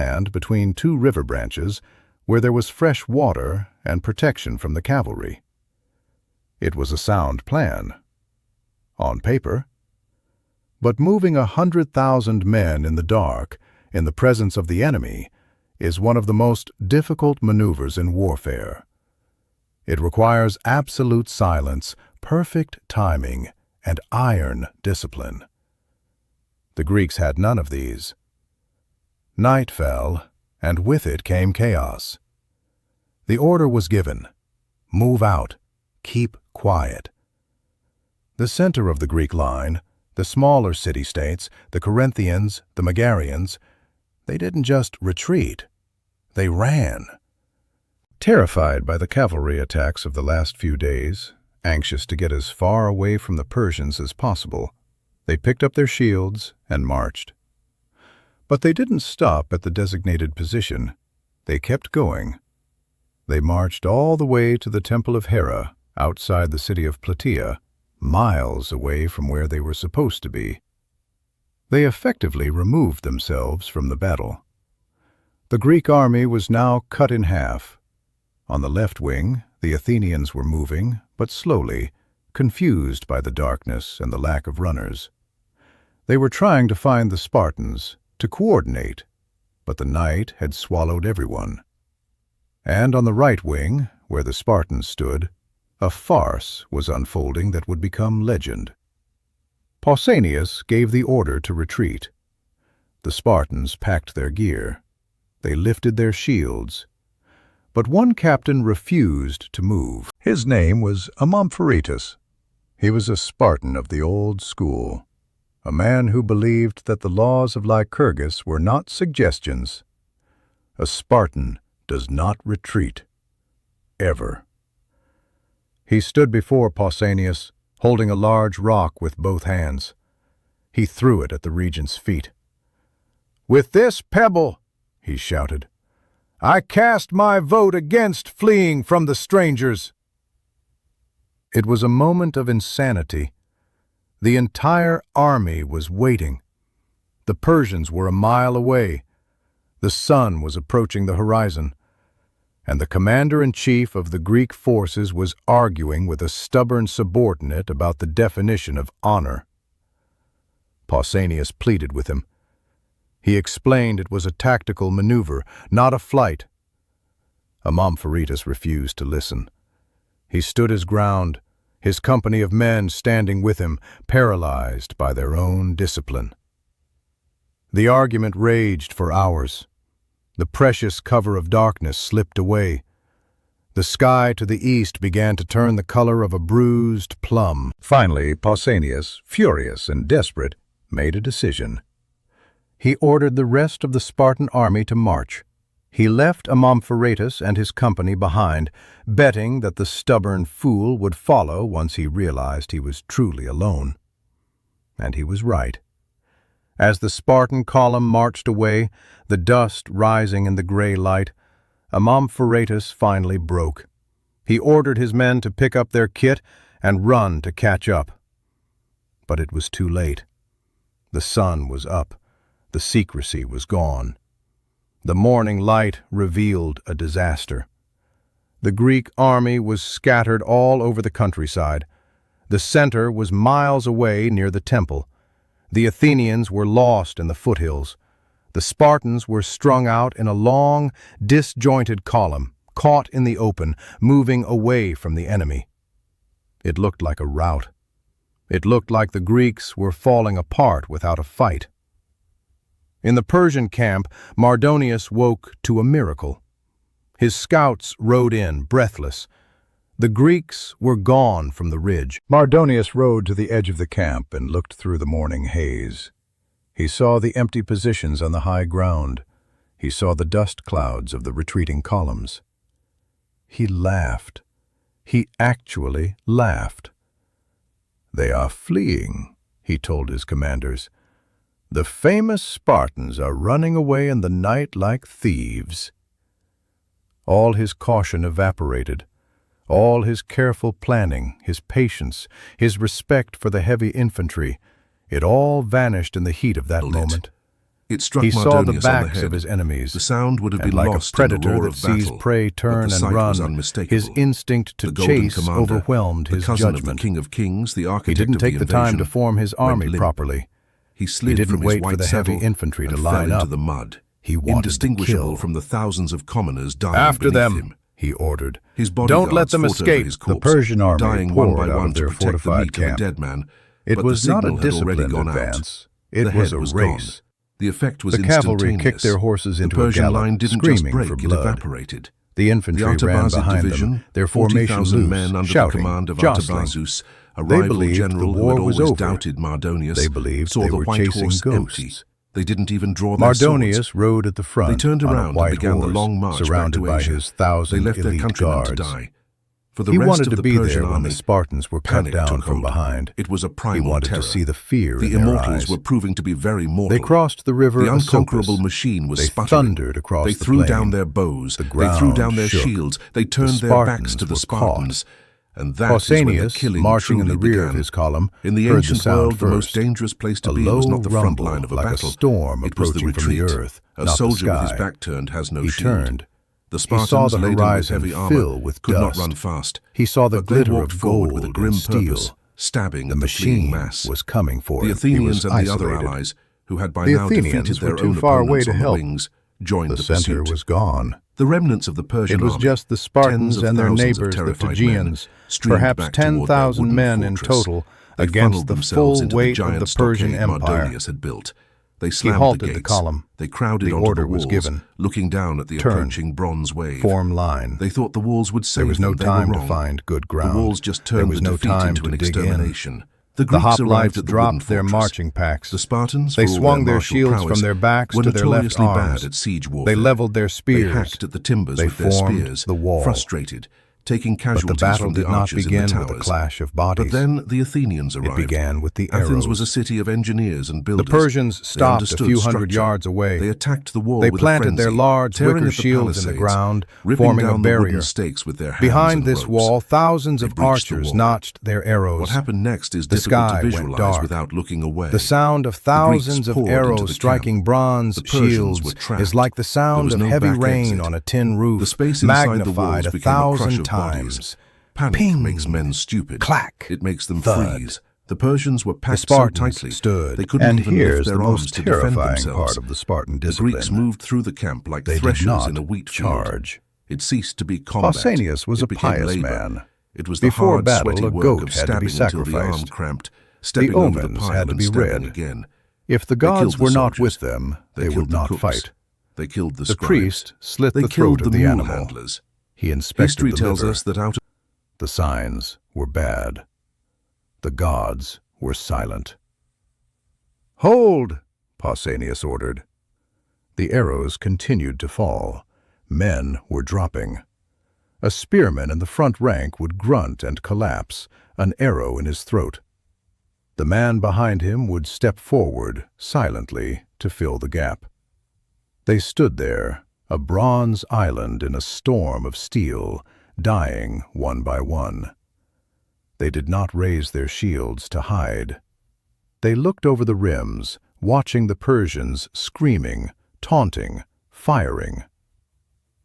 land between two river branches where there was fresh water and protection from the cavalry. It was a sound plan, on paper. But moving 100,000 men in the dark in the presence of the enemy is one of the most difficult maneuvers in warfare. It requires absolute silence, perfect timing, and iron discipline. The Greeks had none of these. Night fell, and with it came chaos. The order was given: move out, keep quiet. The center of the Greek line, the smaller city-states, the Corinthians, the Megarians, they didn't just retreat, they ran. Terrified by the cavalry attacks of the last few days, anxious to get as far away from the Persians as possible, they picked up their shields and marched. But they didn't stop at the designated position. They kept going. They marched all the way to the Temple of Hera, outside the city of Plataea, miles away from where they were supposed to be. They effectively removed themselves from the battle. The Greek army was now cut in half. On the left wing, the Athenians were moving, but slowly, confused by the darkness and the lack of runners. They were trying to find the Spartans, to coordinate, but the night had swallowed everyone. And on the right wing, where the Spartans stood, a farce was unfolding that would become legend. Pausanias gave the order to retreat. The Spartans packed their gear. They lifted their shields. But one captain refused to move. His name was Amompharitus. He was a Spartan of the old school, a man who believed that the laws of Lycurgus were not suggestions. A Spartan does not retreat, ever. He stood before Pausanias, holding a large rock with both hands. He threw it at the regent's feet. "With this pebble," he shouted, "I cast my vote against fleeing from the strangers." It was a moment of insanity. The entire army was waiting. The Persians were a mile away. The sun was approaching the horizon, and the commander-in-chief of the Greek forces was arguing with a stubborn subordinate about the definition of honor. Pausanias pleaded with him. He explained it was a tactical maneuver, not a flight. Amompharitus refused to listen. He stood his ground, his company of men standing with him, paralyzed by their own discipline. The argument raged for hours. The precious cover of darkness slipped away. The sky to the east began to turn the color of a bruised plum. Finally, Pausanias, furious and desperate, made a decision. He ordered the rest of the Spartan army to march. He left Amompharitus and his company behind, betting that the stubborn fool would follow once he realized he was truly alone. And he was right. As the Spartan column marched away, the dust rising in the gray light, Amompharitus finally broke. He ordered his men to pick up their kit and run to catch up. But it was too late. The sun was up. The secrecy was gone. The morning light revealed a disaster. The Greek army was scattered all over the countryside. The center was miles away near the temple. The Athenians were lost in the foothills. The Spartans were strung out in a long, disjointed column, caught in the open, moving away from the enemy. It looked like a rout. It looked like the Greeks were falling apart without a fight. In the Persian camp, Mardonius woke to a miracle. His scouts rode in, breathless. The Greeks were gone from the ridge. Mardonius rode to the edge of the camp and looked through the morning haze. He saw the empty positions on the high ground. He saw the dust clouds of the retreating columns. He laughed. He actually laughed. "They are fleeing," he told his commanders. "The famous Spartans are running away in the night like thieves." All his caution evaporated. All his careful planning, his patience, his respect for the heavy infantry, it all vanished in the heat of that moment. It struck He saw the Mardonius on the backs head. of his enemies. The sound would have been and like lost a predator in the roar that of battle, sees prey turn but the and sight was run, unmistakable. his instinct to The golden chase commander, overwhelmed the his cousin of judgment. the King of Kings, the He architect didn't of take the time to invasion, form his army limp. properly. He slid didn't from his wait for white the heavy saddle infantry to and line fell into up. the mud, He wanted to indistinguishable kill. from the thousands of commoners dying "After beneath them," him. he ordered. His "Don't let bodyguards them fought over escape." his The corpse, Persian army dying one by poured out one of to their protect the fortified meat of a camp. dead man. It But was the not a signal had already disciplined gone advance. out. It The was head a was race. gone. The effect was The cavalry instantaneous. kicked their horses into the a Persian gallop, line didn't just screaming break, for it blood. evaporated. The The infantry ran Artabazi behind division, them, their formation 40,000 loose, men under shouting, the command of jostling. Artabazus, a They rival believed general the who war had was always over. doubted Mardonius, They believed saw they the were white chasing horse ghosts. empty. They didn't even draw their swords. Mardonius rode at the front. They turned on a around and white began the horse, long march surrounded back to by Asia. his 1,000 They left their elite countrymen guards. to die. For the He rest wanted of to the be Persian there when army, the Spartans were cut panic down took from hold. behind. It was a He primal wanted terror. to see the fear The in their immortals eyes. were proving to be very mortal. They crossed the river The unconquerable Asopus. machine was They sputtering. thundered across They the threw plain. down their bows. The They threw ground down their shook. shields. They turned The their backs to Spartans the were Spartans. And that is when the Pausanias, killing marching in truly the rear began. of his column, In the heard the ancient sound world, the most first. dangerous place to A be low was not the front rumble, line of a like battle. a storm It was the approaching from the retreat. earth, A not the soldier with his sky. back turned has no He shield. turned. The He saw Spartans, the laden with horizon heavy fill armor, with could dust. not run fast. He saw the But they glitter walked of forward gold with a grim and steel. purpose, stabbing The at the fleeing machine mass. was coming for The him. He Athenians was and the other isolated. allies, who had by The now Athenians defeated were their too own far away opponents to on the help. wings, joined The the center pursuit. was gone. The remnants of the Persian It was army, just the tens Spartans of and their thousands of neighbors, the terrified Tegeans, men, streamed perhaps back toward their 10,000 wooden men in fortress. total, They against funneled the themselves full into weight the of giant the Persian stockade Empire. Mardonius had built. They He slammed halted the the gates. column. They crowded The onto order the was walls, given. looking down at the Turn. approaching bronze wave. Form line. They thought the walls would save There was no them. They time were to wrong. find good ground. The walls just There turned was the no defeat time into to an dig in. extermination. The The Greeks arrived hoplites at the wooden dropped their fortress. marching packs. The Spartans, They for all swung their martial shields prowess, from their backs were to their left notoriously arms. bad at siege warfare. They leveled their spears. They hacked at the timbers They with their formed spears, the wall. frustrated, taking But casualties the battle from the did not archers in the begin towers. with a clash of bodies. But then the Athenians arrived. It began with the arrows. Athens was a city of engineers and builders. The Persians They stopped a understood few hundred structure. yards away. They attacked the wall They with planted a their frenzy, large tearing wicker at the shields in the palisades, ground, ripping forming down a the barrier. wooden stakes with their hands Behind and this ropes. wall, thousands They of breached the archers wall. notched their arrows. What happened next is The difficult sky to went visualize dark. without looking away. The sound of Greeks thousands of poured into arrows the striking camp. bronze The Persians shields were trapped. is like the sound There of was no heavy back rain exit. on a tin roof, The space inside the magnified walls a became a crush thousand of bodies. times. Panic Ping, makes men stupid. clack, It makes them thud. freeze. The Persians were The packed so Spartans tightly stood, they couldn't and even here's lift the their arms most to defend terrifying themselves. part of the Spartan The discipline. Greeks moved through the camp like They did threshers not in a wheat field. charge. It ceased to be combat. Pausanias was It a became pious labor. man. It was the Before hard, battle, sweaty a work goat of had to be stabbing until the arm sacrificed. cramped, stepping The over the omens pile had to and be stabbing read. again. If the They gods killed the were not soldiers. with them, they killed would the not cooks. fight. They killed the The scribes. priest slit They the killed throat of the the mule animal. handlers. He inspected History the tells liver. us that out of The signs were bad. The gods were silent. "Hold!" Pausanias ordered. The arrows continued to fall. Men were dropping. A spearman in the front rank would grunt and collapse, an arrow in his throat. The man behind him would step forward, silently, to fill the gap. They stood there, a bronze island in a storm of steel, dying one by one. They did not raise their shields to hide. They looked over the rims, watching the Persians screaming, taunting, firing.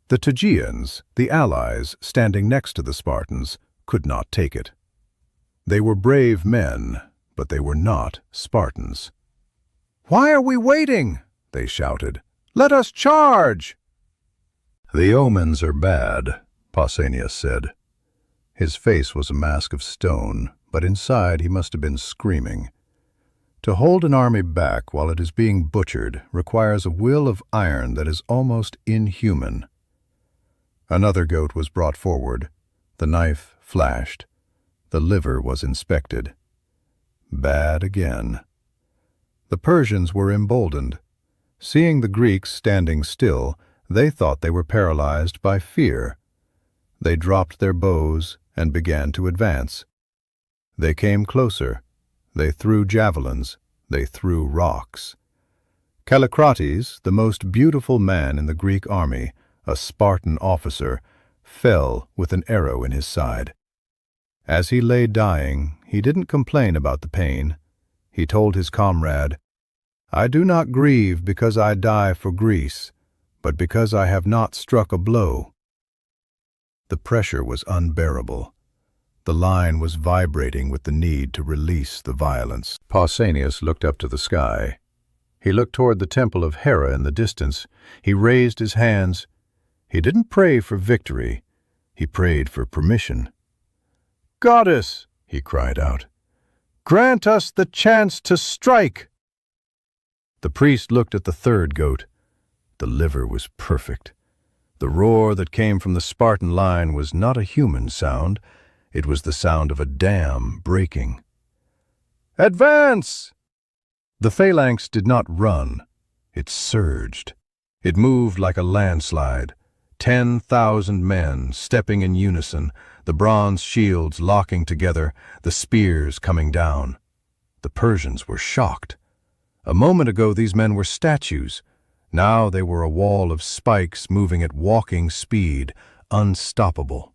The Tegeans, the allies standing next to the Spartans, could not take it. They were brave men, but they were not Spartans. "Why are we waiting?" they shouted. "Let us charge!" "The omens are bad," Pausanias said. His face was a mask of stone, but inside he must have been screaming. To hold an army back while it is being butchered requires a will of iron that is almost inhuman. Another goat was brought forward. The knife flashed. The liver was inspected. Bad again. The Persians were emboldened. Seeing the Greeks standing still, they thought they were paralyzed by fear. They dropped their bows and began to advance. They came closer. They threw javelins. They threw rocks. Callicrates, the most beautiful man in the Greek army, a Spartan officer, fell with an arrow in his side. As he lay dying, he didn't complain about the pain. He told his comrade, "I do not grieve because I die for Greece, but because I have not struck a blow." The pressure was unbearable. The line was vibrating with the need to release the violence. Pausanias looked up to the sky. He looked toward the temple of Hera in the distance. He raised his hands. He didn't pray for victory. He prayed for permission. "Goddess," he cried out, "grant us the chance to strike!" The priest looked at the third goat. The liver was perfect. The roar that came from the Spartan line was not a human sound. It was the sound of a dam breaking. "Advance!" The phalanx did not run. It surged. It moved like a landslide. 10,000 men stepping in unison, the bronze shields locking together, the spears coming down. The Persians were shocked. A moment ago these men were statues. Now they were a wall of spikes moving at walking speed, unstoppable.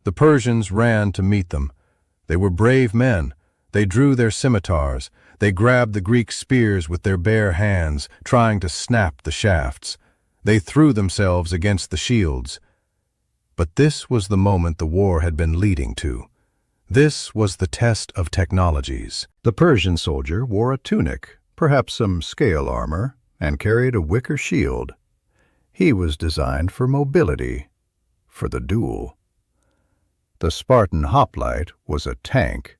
The Persians ran to meet them. They were brave men. They drew their scimitars. They grabbed the Greek spears with their bare hands, trying to snap the shafts. They threw themselves against the shields. But this was the moment the war had been leading to. This was the test of technologies. The Persian soldier wore a tunic, perhaps some scale armor, and carried a wicker shield. He was designed for mobility, for the duel. The Spartan hoplite was a tank.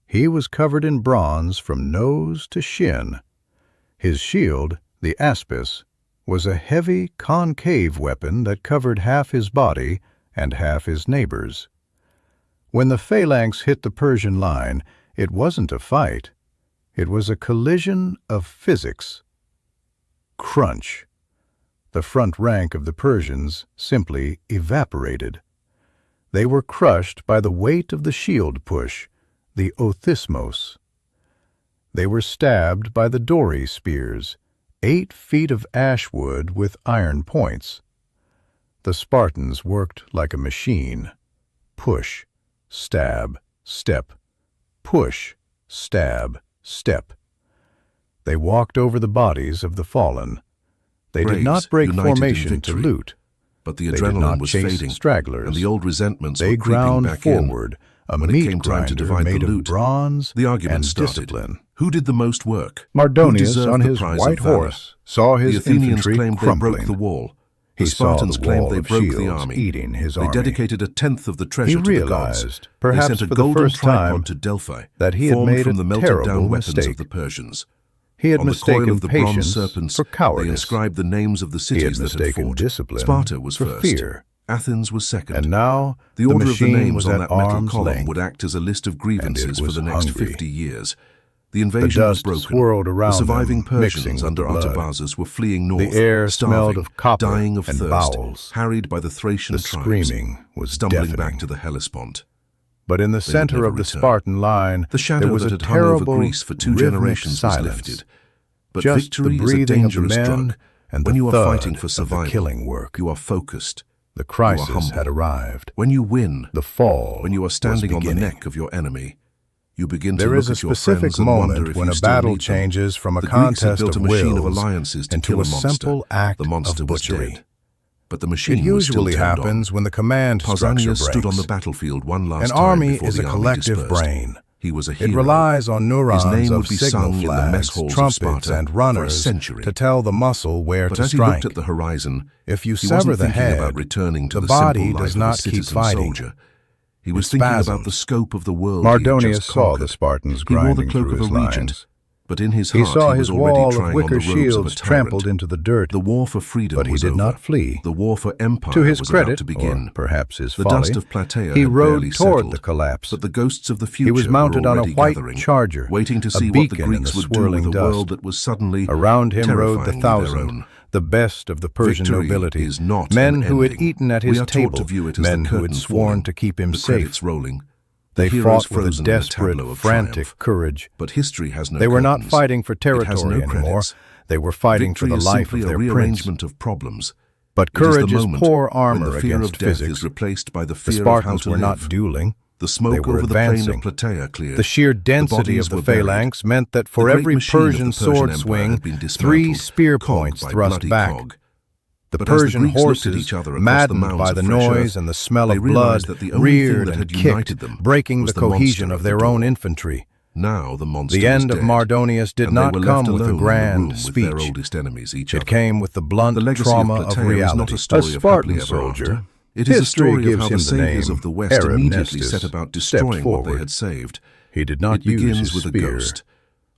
He was covered in bronze from nose to shin. His shield, the aspis, was a heavy, concave weapon that covered half his body and half his neighbor's. When the phalanx hit the Persian line, it wasn't a fight. It was a collision of physics. Crunch. The front rank of the Persians simply evaporated. They were crushed by the weight of the shield push, the othismos. They were stabbed by the dory spears, 8 feet of ash wood with iron points. The Spartans worked like a machine. Push, stab, step. Push, stab, step. They walked over the bodies of the fallen. They did not break formation to loot. But the adrenaline was fading, stragglers. and the old resentments they were creeping back forward, in. When it came time to divide the loot, bronze the argument and started. Discipline. Who did the most work? Mardonius, on his white horse, saw his the Athenians infantry claimed crumbling. they broke the wall. He The Spartans saw the claimed wall they of broke the shields army. eating his They army. dedicated a tenth of the treasure He to the realized, gods. perhaps They sent a for the golden first tripod time, to Delphi, that he had formed made from a the melted terrible down weapons mistake. of the Persians. He had On the coil mistaken of the bronze patience serpents, for they cowardice. inscribed the names of the He had cities that had mistaken fought. discipline Sparta was for first. fear. Athens was second. And now The order of the machine names was on at that metal arm's column length, would act as a list of grievances for was the next hungry. 50 years. The The invasion was dust broken. swirled around The surviving them, mixing Persians with under the blood. Artabazus were fleeing north, The air starving, smelled of copper dying of and thirst, bowels. harried by the Thracian The tribes, screaming was stumbling deafening. back to the Hellespont. But in the would center never of the return. Spartan line, The shadow there was that a had hung over terrible, Greece for 2 rhythmic generations was silence. lifted. But Just victory the is a breathing of the dangerous men drug. and When the you are thud fighting for of the survival, killing work. you are focused. The crisis humble. had arrived. When you win, The fall when you are standing was on the beginning. neck of your enemy, you begin to There look is a at your specific friends and wonder moment if when you a still battle need them. changes from a The Greeks had contest built a of machine of wills alliances to into kill a a monster. simple act The monster of was butchery. dead. But the machine It was still usually turned happens on. when the command structure Pausanias stood on breaks. the battlefield one last An time army before is the a army collective dispersed. brain. He was a It hero. relies on neurons His name of would be signal sung in the mess flags, halls of trumpets, Sparta and for a runners century. to tell the muscle where But to as he strike. looked at the horizon, If you he sever wasn't the thinking head, about returning to the the body simple does life not of a keep citizen fighting. soldier. He was It thinking about spasms. the scope of the world he had Mardonius just saw conquered. the Spartans He wore the grinding cloak through of a his regent, lines. but in his He heart saw he his was already wall of trying on wicker the robes of a shields tyrant. trampled into the dirt, The war for freedom but he was did over. not flee. The war for empire To his was credit, about to begin. or perhaps his The folly, dust of Plataea he had rode barely toward settled, the collapse. but the ghosts of the future He was mounted were on a already white gathering, charger, waiting to a see what the beacon in Greeks the would do with swirling a world dust. that was suddenly Around him rode the terrifyingly their 1,000, own. the best of the Persian Victory nobility, is not men an who had ending. eaten at We his are taught table, to view it as men the who had curtain sworn falling, to keep him the safe. credits rolling. They The fought heroes with a frozen in the desperate, tableau of frantic triumph. courage. But history has no They were not curtains. fighting for It has territory no anymore. credits. They were fighting Victory for the is life simply of a their prince. rearrangement of problems. But It is the courage is moment poor when armor the fear against of death physics. is replaced by the The fear of how Spartans to were live. not dueling. The smoke They were over the plain advancing. of Plataea cleared. The sheer density bodies of the were buried. phalanx meant that for The great every machine of Persian the Persian sword Empire swing, had been 3 dismantled, spear cog points by thrust bloody back. cog. The But as the Persian Greeks looked at horses, each other across the maddened mounds by of the fresh noise earth, and the smell they of blood, realized that the only thing reared that and had united kicked, them breaking was the the cohesion monster of at the their own door. infantry. Now the monster The end was of dead, Mardonius did and they not were left come with a alone in the grand room with their speech. oldest enemies, each It other. came with the blunt The legacy trauma of of Plataea is reality. not a story of Spartan happily ever soldier. after. It is a History story of gives how him the the saviors name of the West immediately Eremnestus set about stepped destroying what they forward. had saved. He did not It begins use his with a spear. ghost.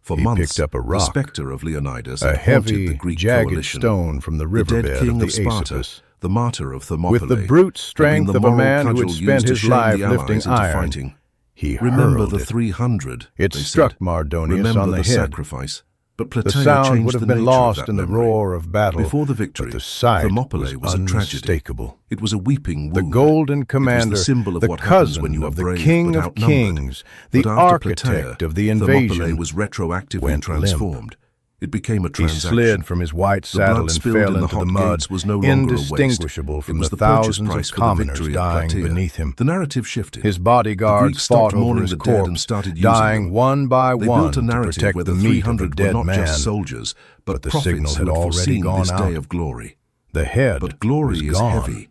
For He months, picked up a the rock, specter of Leonidas a had haunted the heavy, Greek jagged coalition. stone from the The riverbed dead king of the of Sparta, Aesopus. the martyr of Thermopylae, With the brute strength had been of the a moral man who cudgel had used spent to his shame life the allies lifting into iron, fighting. he Remember hurled the it. 300, It they struck said. Mardonius Remember on the the head. sacrifice. But The Plataea sound changed would have the been nature of lost that in the memory. roar of battle, Before the victory, but the sight Thermopylae was a tragedy. unmistakable. It was a weeping The wound. golden commander, It was the symbol of the what happens cousin when you are of the brave king but of outnumbered. kings, the But after architect Plataea, of the Thermopylae invasion, was retroactively went transformed. It became a He transaction. slid from his white The saddle blood and spilled fell in the into the hot mud, gates was no longer a waste. indistinguishable from It was the the purchase thousands price of for the commoners victory of dying Plataea. beneath him. The narrative shifted. His The bodyguards Greeks stopped fought over mourning his the dead and corpse, started using dying them. one by They one built a to narrative protect where the the meat of a 300 were dead not man. just soldiers, but the prophets signal who had had already foreseen gone this out. day of glory. The head But glory was is gone. heavy.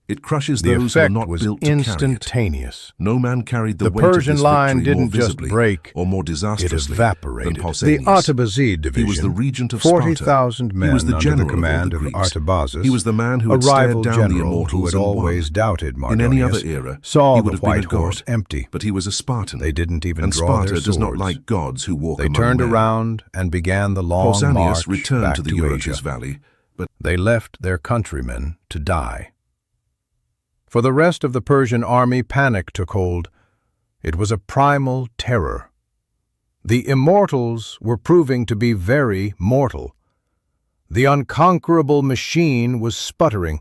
It crushes The those who are effect not was built to carry it. instantaneous. No man carried the The weight Persian of this line victory more didn't just visibly break, or more it disastrously evaporated. than The Pausanias. Artabazid division, He was the regent of Sparta. 40,000 men He was the under general the command of all of the Greeks. Artabazus, He was the man who a had stared rival down the general who immortals had and always won. doubted In Mardonius, any other era, saw he the would have been a white horse god, empty. but he was a Spartan. They didn't even and draw Sparta their does not swords. like gods who walk They among turned men. around and began the long Pausanias march returned back to the to Eurotas Asia. Valley, but They left their countrymen to die. For the rest of the Persian army, panic took hold. It was a primal terror. The immortals were proving to be very mortal. The unconquerable machine was sputtering.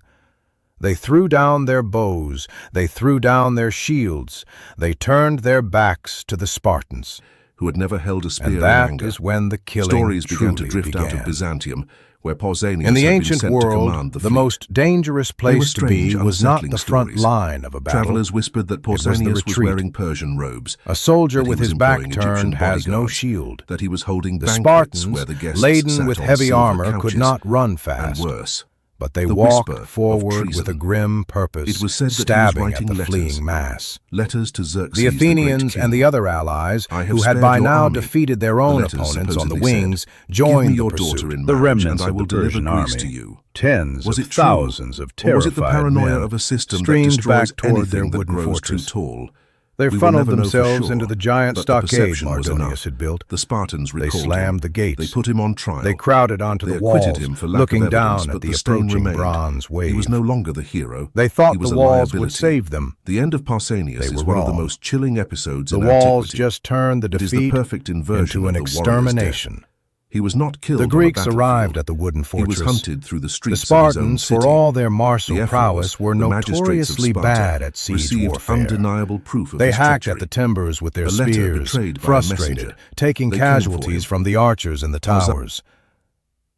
They threw down their bows, they threw down their shields, they turned their backs to the Spartans. who had never held a spear And in that anger. is when the killing Stories began to truly drift out of began. Byzantium, where Pausanias In the had been ancient sent to command world, the the fleet. most dangerous They were place to be strange, was not unsettling the front stories. line of a battle. Travelers whispered that was the Pausanias was retreat. wearing Persian robes, A soldier that he with was his back employing Egyptian turned has no bodyguards, shield. that he was holding The banquets Spartans, where the guests laden sat with on heavy silver armor, could couches, not run and fast. worse. But they The walked whisper of forward with a treason. grim purpose, It was said that he was stabbing at writing the letters. fleeing mass. Letters to Xerxes, The Athenians great king. and the other allies, I have who had spared by your now army. defeated their The own letters opponents on the supposedly wings, said, joined "Give me the your pursuit. daughter in The marriage, remnants and I of will the deliver Persian Greece army, to you." tens Was of it true? thousands of Or terrified was it the paranoia men, of a system that streamed destroys back toward their anything that wooden grows fortress. too tall? They We will funneled never know for themselves sure, into the giant but the stockade perception was Mardonius enough. had built. The Spartans They recalled slammed the him. gates. They put him on trial. They crowded onto They the walls, acquitted him for lack looking of evidence, down but at the the stain approaching remained. bronze wave. He was no longer the hero. They thought He was the a walls would liability. save them. The end of Pausanias They is were one of the wrong. most chilling episodes The in walls antiquity. just turned the It is the defeat perfect inversion into an of the warrior's extermination. death. He was not killed The on a Greeks battlefield. arrived at the wooden He fortress. was hunted through the The streets Spartans, of his own city. for all their martial The ephors, prowess, were the magistrates of notoriously Sparta, bad at siege received warfare. undeniable proof of They his hacked treachery. at the timbers with their A letter spears, betrayed by a frustrated, messenger. taking They came for him. casualties from the archers in the towers.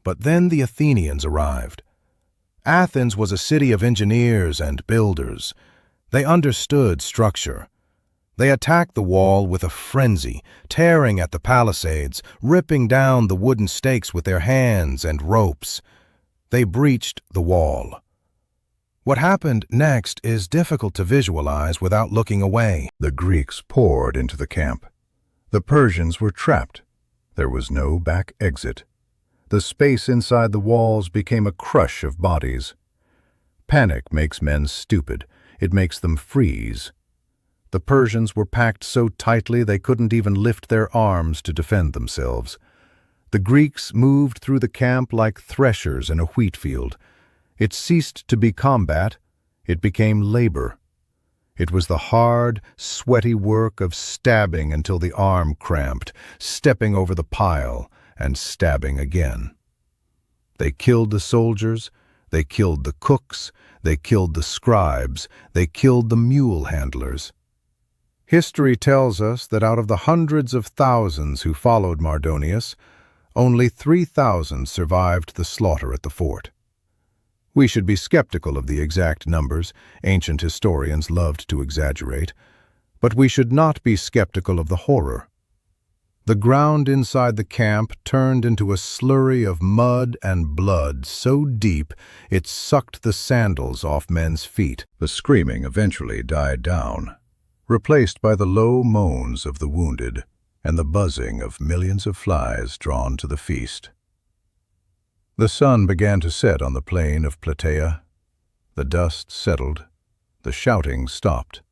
But then the Athenians arrived. Athens was a city of engineers and builders. They understood structure. They attacked the wall with a frenzy, tearing at the palisades, ripping down the wooden stakes with their hands and ropes. They breached the wall. What happened next is difficult to visualize without looking away. The Greeks poured into the camp. The Persians were trapped. There was no back exit. The space inside the walls became a crush of bodies. Panic makes men stupid. It makes them freeze. The Persians were packed so tightly they couldn't even lift their arms to defend themselves. The Greeks moved through the camp like threshers in a wheat field. It ceased to be combat. It became labor. It was the hard, sweaty work of stabbing until the arm cramped, stepping over the pile, and stabbing again. They killed the soldiers, they killed the cooks, they killed the scribes, they killed the mule handlers. History tells us that out of the hundreds of thousands who followed Mardonius, only 3,000 survived the slaughter at the fort. We should be skeptical of the exact numbers. Ancient historians loved to exaggerate. But we should not be skeptical of the horror. The ground inside the camp turned into a slurry of mud and blood so deep it sucked the sandals off men's feet. The screaming eventually died down, replaced by the low moans of the wounded and the buzzing of millions of flies drawn to the feast. The sun began to set on the plain of Plataea. The dust settled. The shouting stopped.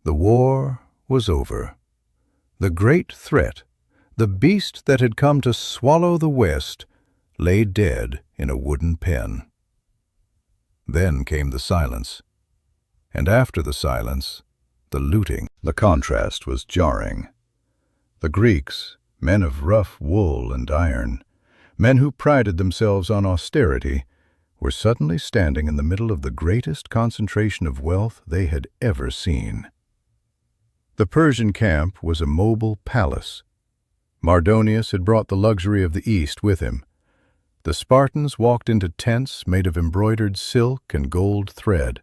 The war was over. The great threat, the beast that had come to swallow the West, lay dead in a wooden pen. Then came the silence. And after the silence, the looting. The contrast was jarring. The Greeks, men of rough wool and iron, men who prided themselves on austerity, were suddenly standing in the middle of the greatest concentration of wealth they had ever seen. The Persian camp was a mobile palace. Mardonius had brought the luxury of the East with him. The Spartans walked into tents made of embroidered silk and gold thread.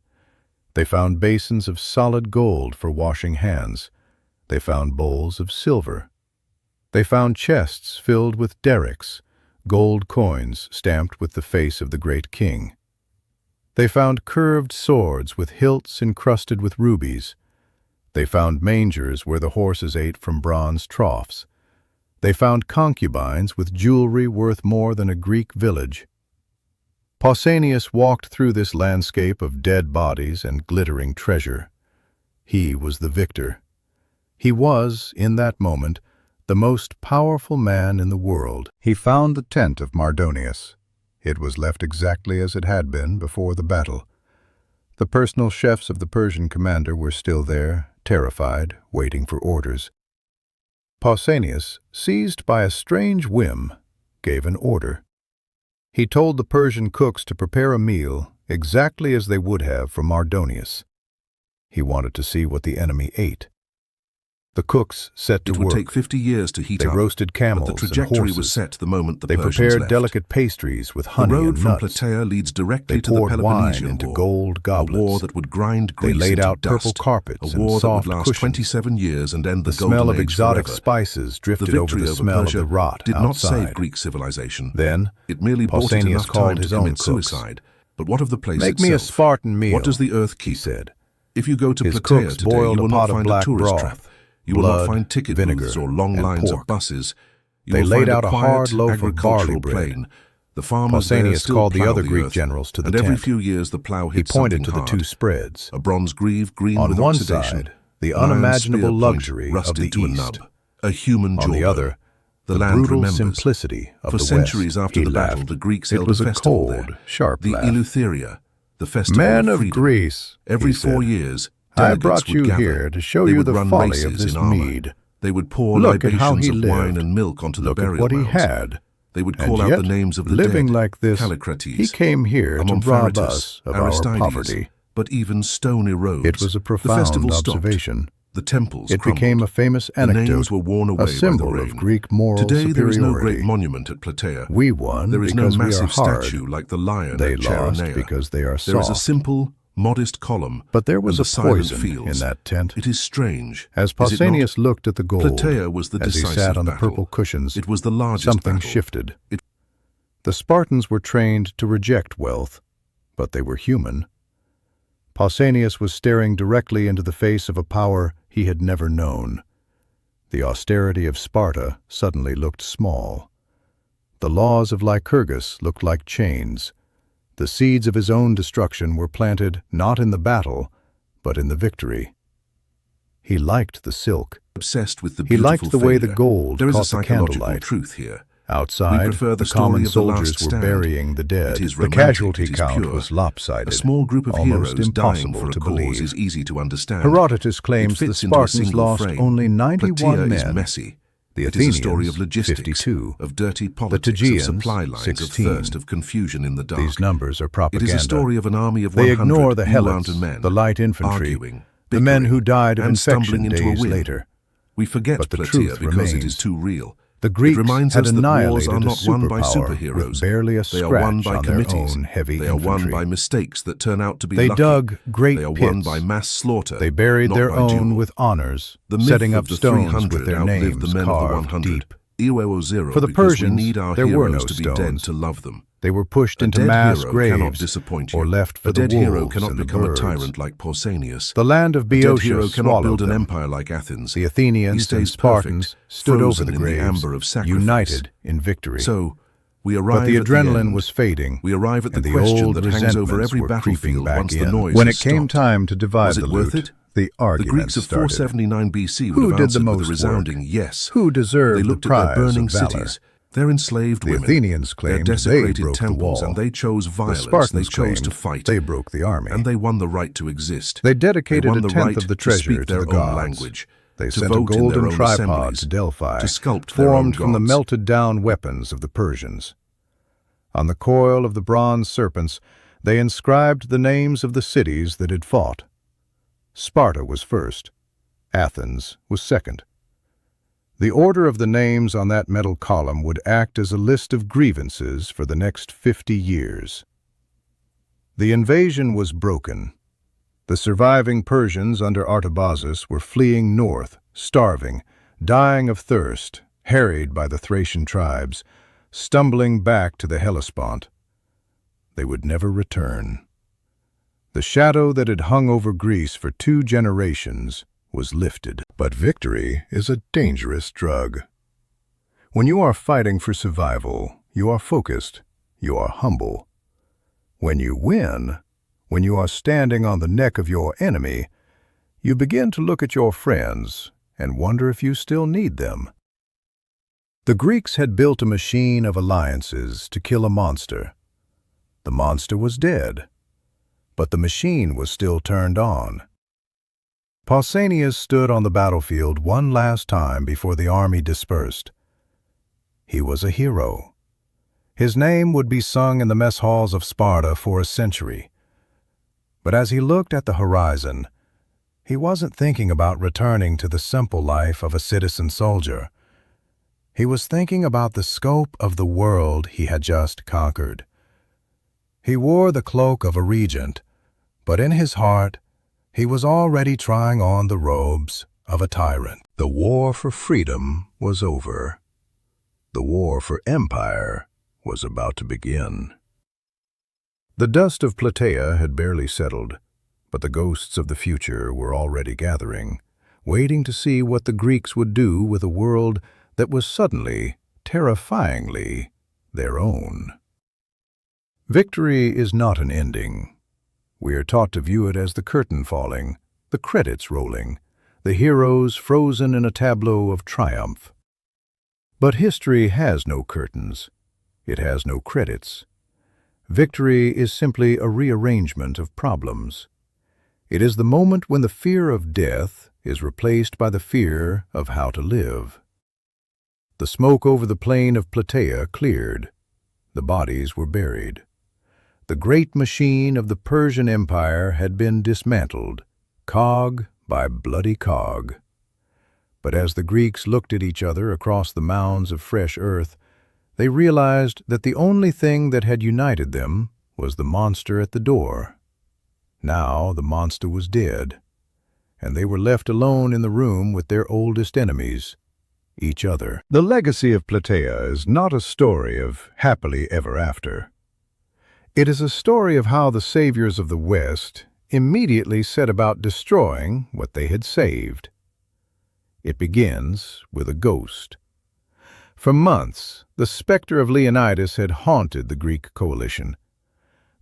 They found basins of solid gold for washing hands. They found bowls of silver. They found chests filled with derricks, gold coins stamped with the face of the great king. They found curved swords with hilts encrusted with rubies. They found mangers where the horses ate from bronze troughs. They found concubines with jewelry worth more than a Greek village. Pausanias walked through this landscape of dead bodies and glittering treasure. He was the victor. He was, in that moment, the most powerful man in the world. He found the tent of Mardonius. It was left exactly as it had been before the battle. The personal chefs of the Persian commander were still there, terrified, waiting for orders. Pausanias, seized by a strange whim, gave an order. He told the Persian cooks to prepare a meal exactly as they would have for Mardonius. He wanted to see what the enemy ate. The cooks set to work. It would take 50 years to heat up. They roasted camels but the trajectory and horses. Was set the moment the They Persians prepared left. delicate pastries with honey and nuts. The road from Plataea leads directly to the poured Peloponnesian wine into War, gold goblets. a war that would grind Greece They laid into out dust, purple carpets a war and that would soft last cushions. 27 years and end the, The golden smell of age exotic forever. spices drifted The over victory the over smell Persia of the rot did outside. not save Greek civilization. Then it merely bought it Pausanias enough called time to his own commit cooks. suicide. But what of the place "Make itself? me a Spartan meal," What does the earth keep? he said. If you go to His Plataea cooks today, boiled you will a pot not of find black a tourist broth, trap. You will blood, not find ticket vinegar, booths or long and lines pork. of buses. You They will laid find out a quiet hard loaf of barley agricultural bread. plain. The farmers there Pausanias still called the plough other Greek earth, generals to the and every tent. few years the plough He hits pointed to something the hard. two spreads. A bronze greave green On with one oxidation, side, the an iron unimaginable spear point luxury of rusted the to East. a nub, a human On the jawbone. other, The the land brutal remembers. simplicity of For the centuries West. after He the battle, laughed. the Greeks It held was a a festival cold, there. sharp The laugh. Eleutheria, the festival "Men of of freedom. Greece," Every he 4 said, years, "I delegates brought would you gather. here to show They you would the run folly races of this in armor. mead. They would pour Look at how libations he of wine lived. and milk onto Look the at burial what he mounds. had. They would And call out yet, the names of the living dead. like this, Callicrates, he came here to rob us of our Aristides, poverty." but even stone erodes. It was a The profound festival stopped. observation. The temples It crumbled. became a famous The names anecdote, were worn away a symbol by the of rain. Greek moral Today there is no superiority. great monument at Plataea. We won There is no because we are massive hard. statue like the lion They at lost Chaeronea. because they are There is a soft. simple, modest column, But there was and a the silent poison fields. in that tent. It is strange. As is it not? Pausanias looked at the gold, Plataea was the as he decisive sat on the battle. purple cushions, It was the largest something battle. shifted. It- The Spartans were trained to reject wealth, but they were human. Pausanias was staring directly into the face of a power he had never known. The austerity of Sparta suddenly looked small. The laws of Lycurgus looked like chains. The seeds of his own destruction were planted not in the battle, but in the victory. He liked the silk. Obsessed with the He beautiful liked the way the failure. gold There is a caught the psychological candlelight. truth here. Outside, We prefer the the common story of the last soldiers were stand. burying the dead. It is The romantic, casualty it is count pure. was lopsided, A small group of almost heroes dying impossible for a to cause believe. is easy to understand. Herodotus It claims the fits into a Spartans single lost frame. only 91 Plataea is men. messy. The It is a story Athenians, of logistics, 52. of dirty The politics, Tegeans, of supply lines, 16. of thirst, of confusion in the dark. These numbers are It propaganda. is a story of an army of They 100 ignore the new-mounted helots, men, the light infantry, arguing, the men bickering, who died of and infection stumbling into a days win. later. We forget But the Plataea truth because it remains. is too real. The Greeks reminds had us that wars annihilated are a not won by superpower superheroes. with barely a They are won scratch by on their committees. own heavy They are won infantry. by mistakes that turn out to be They lucky. dug great They are pits. won by mass slaughter. They buried not their by own duel. with honors, The myth setting of up the stones 300 with their outlived names the men of the carved 100. deep. Iwo0 For the because Persians, we need our there were heroes no to be stones. dead to love them. They were pushed A into dead mass hero cannot graves disappoint you. or left for A the dead hero wolves cannot and the become a birds. tyrant like Pausanias. The land of A dead hero Boeotia cannot build swallowed an them. empire like Athens. The He Athenians and stays Spartans perfect, stood over frozen the in the graves, amber of sacrifice. united in victory. So, we arrive But the at the adrenaline end. was fading, We arrive at the and the question old that hangs over resentments every were creeping battlefield back once in. the noise When has it came stopped. time to divide Was the it worth loot, it? the The argument Greeks of started. 479 BC would Who have did answered the with a most resounding work? yes. Who deserved They the looked at their prize burning of valor? cities, their enslaved The women, Athenians their claimed they desecrated broke the temples, wall. and they chose The violence. Spartans They chose to claimed fight. they broke the army. And they won the right to exist. They They dedicated won a the tenth right of the to treasure speak to their the own gods. language, They to sent a vote in their golden own tripod assemblies, to Delphi, to sculpt their own formed from the gods. melted-down weapons of the Persians. On the coil of the bronze serpents, they inscribed the names of the cities that had fought. Sparta was first. Athens was second. The order of the names on that metal column would act as a list of grievances for the next 50 years. The invasion was broken. The surviving Persians under Artabazus were fleeing north, starving, dying of thirst, harried by the Thracian tribes, stumbling back to the Hellespont. They would never return. The shadow that had hung over Greece for 2 generations was lifted. But victory is a dangerous drug. When you are fighting for survival, you are focused, you are humble. When you win, when you are standing on the neck of your enemy, you begin to look at your friends and wonder if you still need them. The Greeks had built a machine of alliances to kill a monster. The monster was dead, but the machine was still turned on. Pausanias stood on the battlefield one last time before the army dispersed. He was a hero. His name would be sung in the mess halls of Sparta for a century. But as he looked at the horizon, he wasn't thinking about returning to the simple life of a citizen soldier. He was thinking about the scope of the world he had just conquered. He wore the cloak of a regent, but in his heart, he was already trying on the robes of a tyrant. The war for freedom was over. The war for empire was about to begin. The dust of Plataea had barely settled, but the ghosts of the future were already gathering, waiting to see what the Greeks would do with a world that was suddenly, terrifyingly, their own. Victory is not an ending. We are taught to view it as the curtain falling, the credits rolling, the heroes frozen in a tableau of triumph. But history has no curtains. It has no credits. Victory is simply a rearrangement of problems. It is the moment when the fear of death is replaced by the fear of how to live. The smoke over the plain of Plataea cleared. The bodies were buried. The great machine of the Persian Empire had been dismantled, cog by bloody cog. But as the Greeks looked at each other across the mounds of fresh earth, they realized that the only thing that had united them was the monster at the door. Now the monster was dead, and they were left alone in the room with their oldest enemies, each other. The legacy of Plataea is not a story of happily ever after. It is a story of how the saviors of the West immediately set about destroying what they had saved. It begins with a ghost. For months, the specter of Leonidas had haunted the Greek coalition.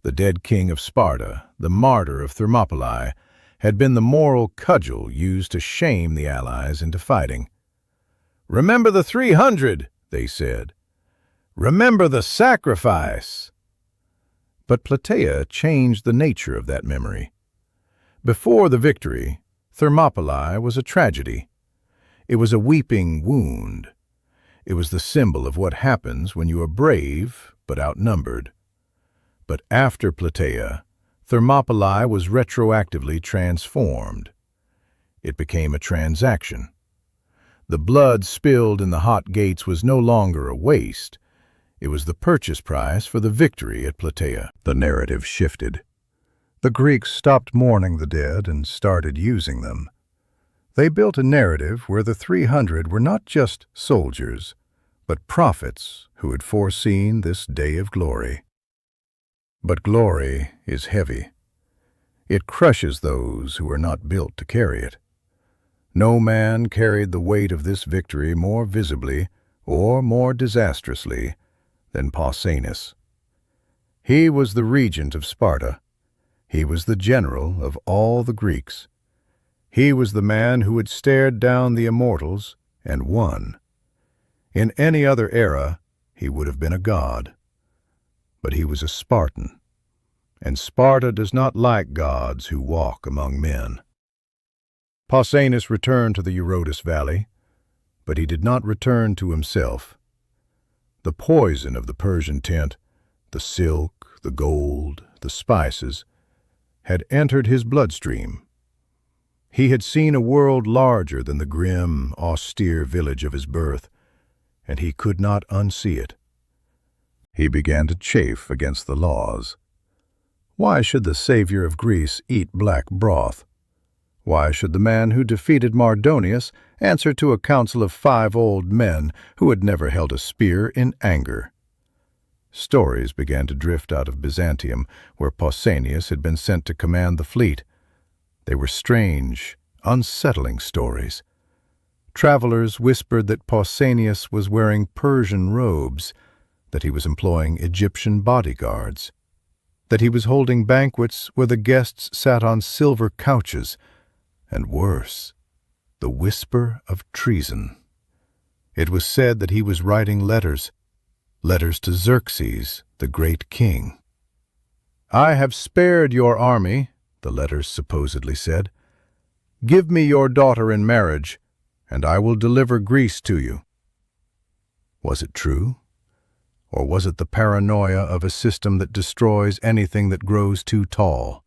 The dead king of Sparta, the martyr of Thermopylae, had been the moral cudgel used to shame the allies into fighting. "Remember the 300, they said. "Remember the sacrifice." But Plataea changed the nature of that memory. Before the victory, Thermopylae was a tragedy. It was a weeping wound. It was the symbol of what happens when you are brave but outnumbered. But after Plataea, Thermopylae was retroactively transformed. It became a transaction. The blood spilled in the hot gates was no longer a waste. It was the purchase price for the victory at Plataea. The narrative shifted. The Greeks stopped mourning the dead and started using them. They built a narrative where the 300 were not just soldiers, but prophets who had foreseen this day of glory. But glory is heavy. It crushes those who are not built to carry it. No man carried the weight of this victory more visibly or more disastrously than Pausanias. He was the regent of Sparta. He was the general of all the Greeks. He was the man who had stared down the immortals and won. In any other era, he would have been a god. But he was a Spartan, and Sparta does not like gods who walk among men. Pausanias returned to the Eurotas Valley, but he did not return to himself. The poison of the Persian tent, the silk, the gold, the spices, had entered his bloodstream. He had seen a world larger than the grim, austere village of his birth, and he could not unsee it. He began to chafe against the laws. Why should the savior of Greece eat black broth? Why should the man who defeated Mardonius answer to a council of 5 old men who had never held a spear in anger? Stories began to drift out of Byzantium, where Pausanias had been sent to command the fleet. They were strange, unsettling stories. Travelers whispered that Pausanias was wearing Persian robes, that he was employing Egyptian bodyguards, that he was holding banquets where the guests sat on silver couches, and worse, the whisper of treason. It was said that he was writing letters to Xerxes, the great king. "I have spared your army," the letters supposedly said. "Give me your daughter in marriage, and I will deliver Greece to you." Was it true? Or was it the paranoia of a system that destroys anything that grows too tall?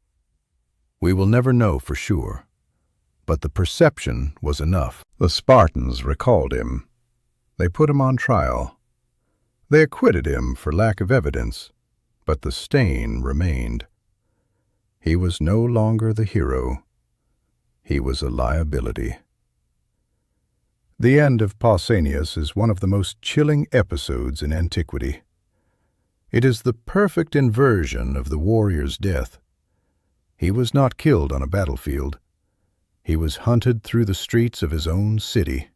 We will never know for sure, but the perception was enough. The Spartans recalled him. They put him on trial. They acquitted him for lack of evidence, but the stain remained. He was no longer the hero. He was a liability. The end of Pausanias is one of the most chilling episodes in antiquity. It is the perfect inversion of the warrior's death. He was not killed on a battlefield. He was hunted through the streets of his own city.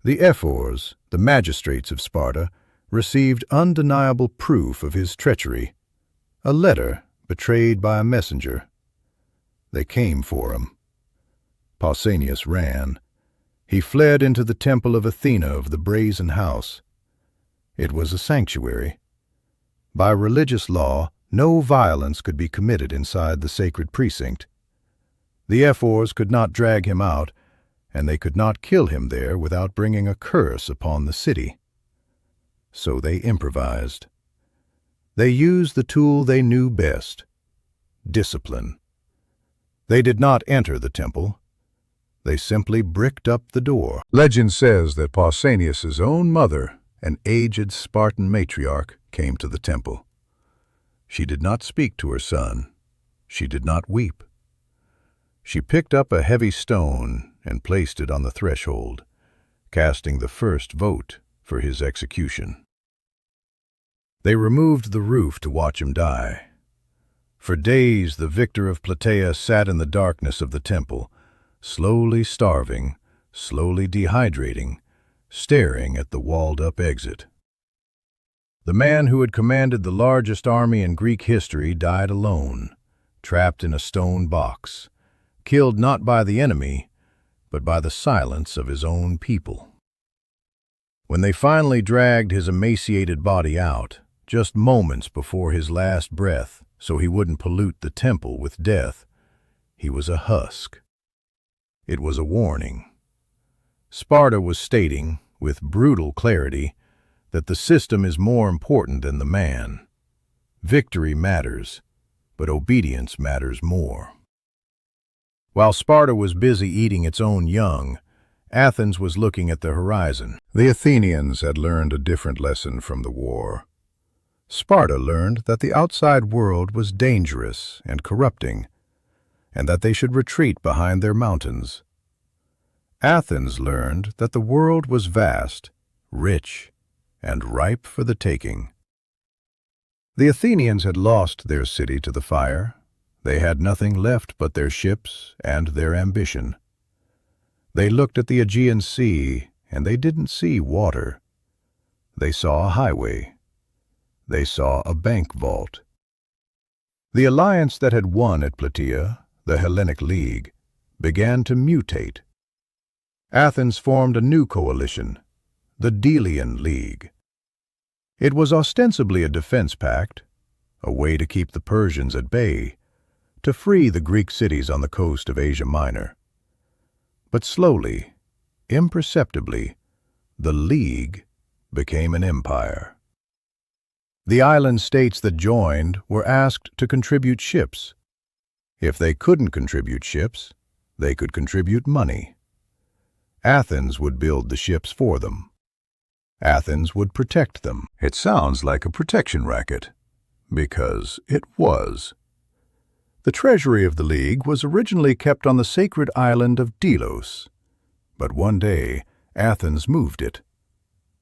The ephors, the magistrates of Sparta, received undeniable proof of his treachery, a letter betrayed by a messenger. They came for him. Pausanias ran. He fled into the temple of Athena of the Brazen House. It was a sanctuary. By religious law, no violence could be committed inside the sacred precinct. The ephors could not drag him out, and they could not kill him there without bringing a curse upon the city. So they improvised. They used the tool they knew best: discipline. They did not enter the temple. They simply bricked up the door. Legend says that Pausanias' own mother, an aged Spartan matriarch, came to the temple. She did not speak to her son. She did not weep. She picked up a heavy stone and placed it on the threshold, casting the first vote for his execution. They removed the roof to watch him die. For days the victor of Plataea sat in the darkness of the temple, slowly starving, slowly dehydrating, staring at the walled-up exit. The man who had commanded the largest army in Greek history died alone, trapped in a stone box, killed not by the enemy, but by the silence of his own people. When they finally dragged his emaciated body out, just moments before his last breath, so he wouldn't pollute the temple with death, he was a husk. It was a warning. Sparta was stating, with brutal clarity, that the system is more important than the man. Victory matters, but obedience matters more. While Sparta was busy eating its own young, Athens was looking at the horizon. The Athenians had learned a different lesson from the war. Sparta learned that the outside world was dangerous and corrupting, and that they should retreat behind their mountains. Athens learned that the world was vast, rich, and ripe for the taking. The Athenians had lost their city to the fire. They had nothing left but their ships and their ambition. They looked at the Aegean Sea, and they didn't see water. They saw a highway. They saw a bank vault. The alliance that had won at Plataea, the Hellenic League, began to mutate. Athens formed a new coalition, the Delian League. It was ostensibly a defense pact, a way to keep the Persians at bay, to free the Greek cities on the coast of Asia Minor. But slowly, imperceptibly, the League became an empire. The island states that joined were asked to contribute ships. If they couldn't contribute ships, they could contribute money. Athens would build the ships for them. Athens would protect them. It sounds like a protection racket, because it was. The treasury of the League was originally kept on the sacred island of Delos, but one day Athens moved it.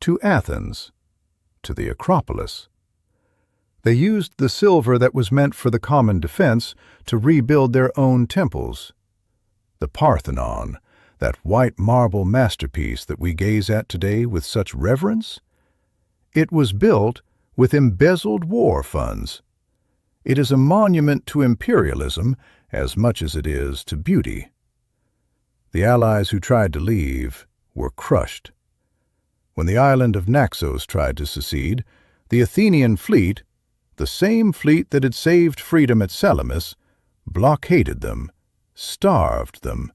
To Athens, to the Acropolis. They used the silver that was meant for the common defense to rebuild their own temples. The Parthenon, that white marble masterpiece that we gaze at today with such reverence, it was built with embezzled war funds. It is a monument to imperialism as much as it is to beauty. The allies who tried to leave were crushed. When the island of Naxos tried to secede, the Athenian fleet, the same fleet that had saved freedom at Salamis, blockaded them, starved them,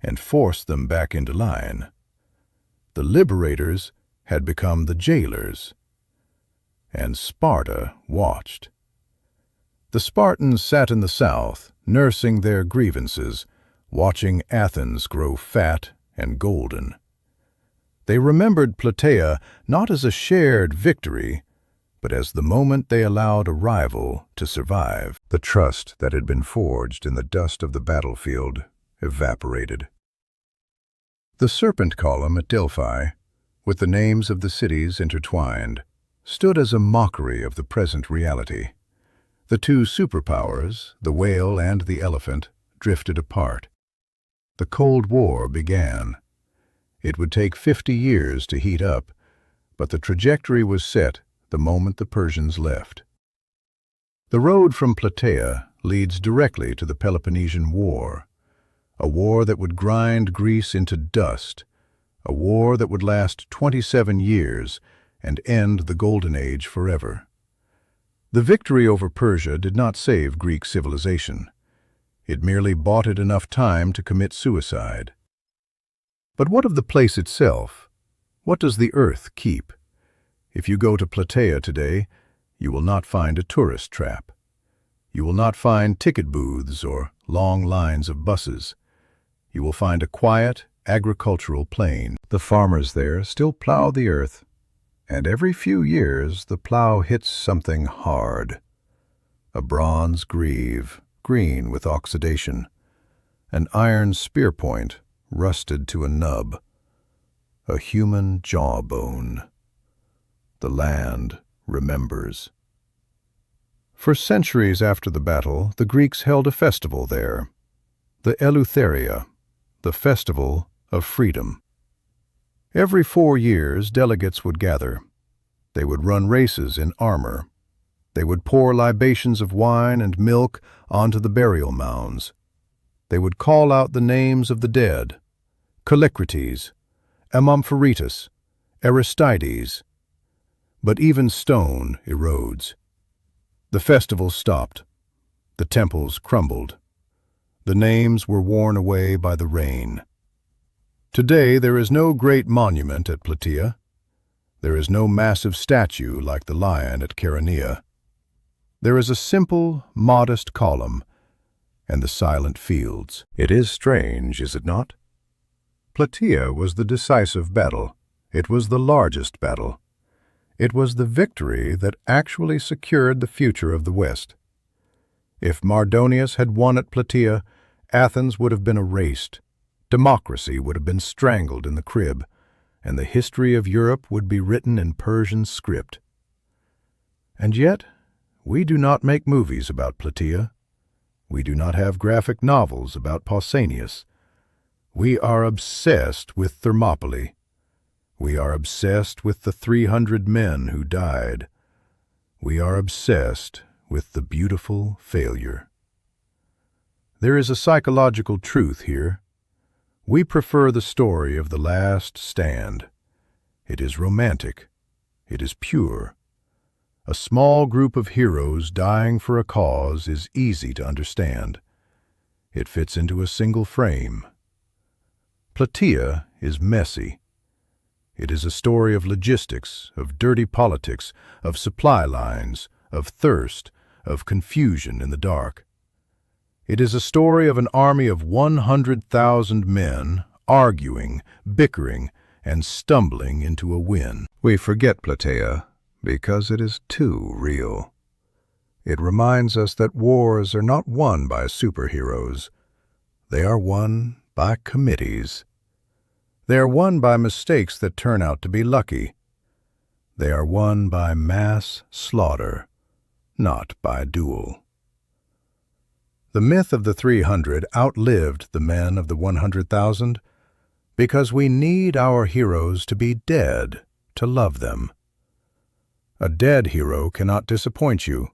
and forced them back into line. The liberators had become the jailers, and Sparta watched. The Spartans sat in the south, nursing their grievances, watching Athens grow fat and golden. They remembered Plataea not as a shared victory, but as the moment they allowed a rival to survive. The trust that had been forged in the dust of the battlefield evaporated. The serpent column at Delphi, with the names of the cities intertwined, stood as a mockery of the present reality. The two superpowers, the whale and the elephant, drifted apart. The Cold War began. It would take 50 years to heat up, but the trajectory was set the moment the Persians left. The road from Plataea leads directly to the Peloponnesian War, a war that would grind Greece into dust, a war that would last 27 years and end the Golden Age forever. The victory over Persia did not save Greek civilization. It merely bought it enough time to commit suicide. But what of the place itself? What does the earth keep? If you go to Plataea today, you will not find a tourist trap. You will not find ticket booths or long lines of buses. You will find a quiet, agricultural plain. The farmers there still plow the earth, and every few years the plow hits something hard. A bronze greave, green with oxidation, an iron spear point, rusted to a nub, a human jawbone. The land remembers. For centuries after the battle, the Greeks held a festival there, the Eleutheria, the festival of freedom. Every 4 years, delegates would gather. They would run races in armor. They would pour libations of wine and milk onto the burial mounds. They would call out the names of the dead: Callicrates, Amompharitus, Aristides. But even stone erodes. The festival stopped. The temples crumbled. The names were worn away by the rain. Today there is no great monument at Plataea. There is no massive statue like the lion at Chaeronea. There is a simple, modest column, and the silent fields. It is strange, is it not? Plataea was the decisive battle. It was the largest battle. It was the victory that actually secured the future of the West. If Mardonius had won at Plataea, Athens would have been erased, democracy would have been strangled in the crib, and the history of Europe would be written in Persian script. And yet, we do not make movies about Plataea. We do not have graphic novels about Pausanias. We are obsessed with Thermopylae. We are obsessed with the 300 men who died. We are obsessed with the beautiful failure. There is a psychological truth here. We prefer the story of the last stand. It is romantic. It is pure. A small group of heroes dying for a cause is easy to understand. It fits into a single frame. Plataea is messy. It is a story of logistics, of dirty politics, of supply lines, of thirst, of confusion in the dark. It is a story of an army of 100,000 men arguing, bickering, and stumbling into a win. We forget Plataea because it is too real. It reminds us that wars are not won by superheroes. They are won by committees. They are won by mistakes that turn out to be lucky. They are won by mass slaughter, not by duel. The myth of the 300 outlived the men of the 100,000 because we need our heroes to be dead to love them. A dead hero cannot disappoint you.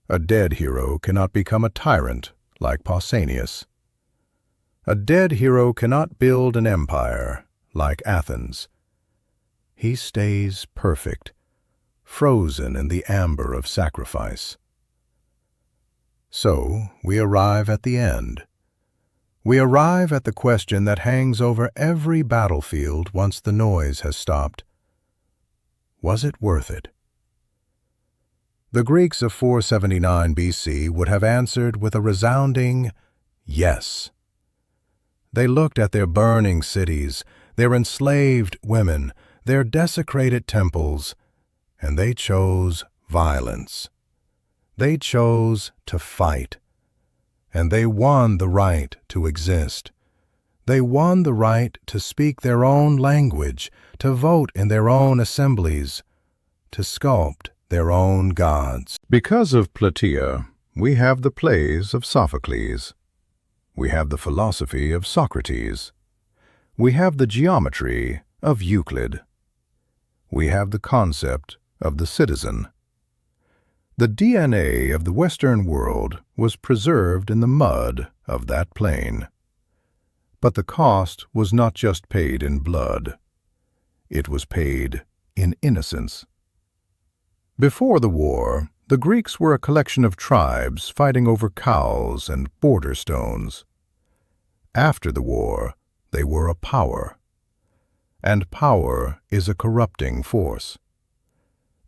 A dead hero cannot become a tyrant like Pausanias. A dead hero cannot build an empire like Athens. He stays perfect, frozen in the amber of sacrifice. So we arrive at the end. We arrive at the question that hangs over every battlefield once the noise has stopped. Was it worth it? The Greeks of 479 BC would have answered with a resounding yes. They looked at their burning cities, their enslaved women, their desecrated temples, and they chose violence. They chose to fight, and they won the right to exist. They won the right to speak their own language, to vote in their own assemblies, to sculpt their own gods. Because of Plataea, we have the plays of Sophocles. We have the philosophy of Socrates. We have the geometry of Euclid. We have the concept of the citizen. The DNA of the Western world was preserved in the mud of that plain. But the cost was not just paid in blood. It was paid in innocence. Before the war, the Greeks were a collection of tribes fighting over cows and border stones. After the war, they were a power. And power is a corrupting force.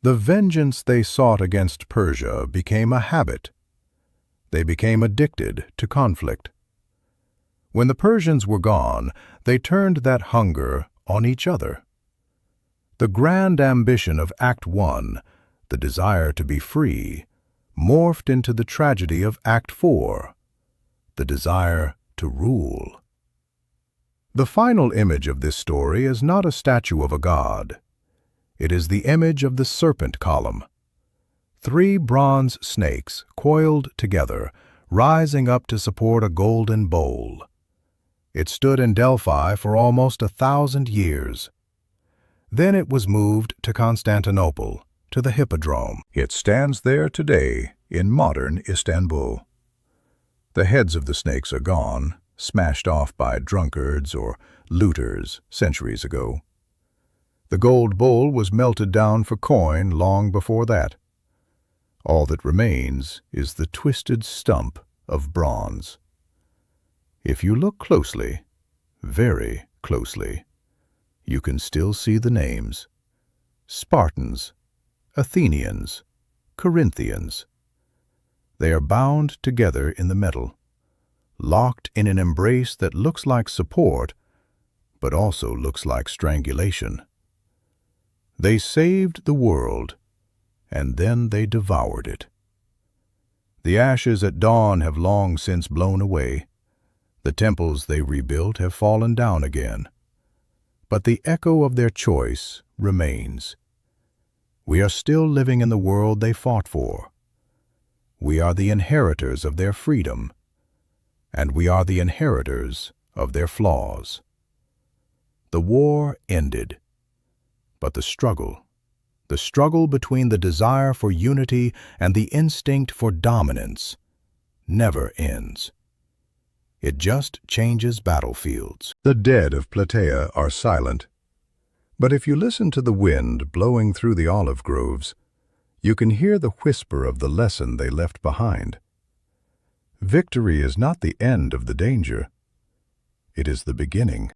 The vengeance they sought against Persia became a habit. They became addicted to conflict. When the Persians were gone, they turned that hunger on each other. The grand ambition of Act I, the desire to be free, morphed into the tragedy of Act IV, the desire to rule. The final image of this story is not a statue of a god. It is the image of the serpent column. 3 bronze snakes coiled together, rising up to support a golden bowl. It stood in Delphi for almost 1,000 years. Then it was moved to Constantinople, to the Hippodrome. It stands there today in modern Istanbul. The heads of the snakes are gone, smashed off by drunkards or looters centuries ago. The gold bowl was melted down for coin long before that. All that remains is the twisted stump of bronze. If you look closely, very closely, you can still see the names: Spartans, Athenians, Corinthians. They are bound together in the metal, locked in an embrace that looks like support, but also looks like strangulation. They saved the world, and then they devoured it. The ashes at dawn have long since blown away. The temples they rebuilt have fallen down again. But the echo of their choice remains. We are still living in the world they fought for. We are the inheritors of their freedom, and we are the inheritors of their flaws. The war ended, but the struggle between the desire for unity and the instinct for dominance, never ends. It just changes battlefields. The dead of Plataea are silent, but if you listen to the wind blowing through the olive groves, you can hear the whisper of the lesson they left behind. Victory is not the end of the danger. It is the beginning.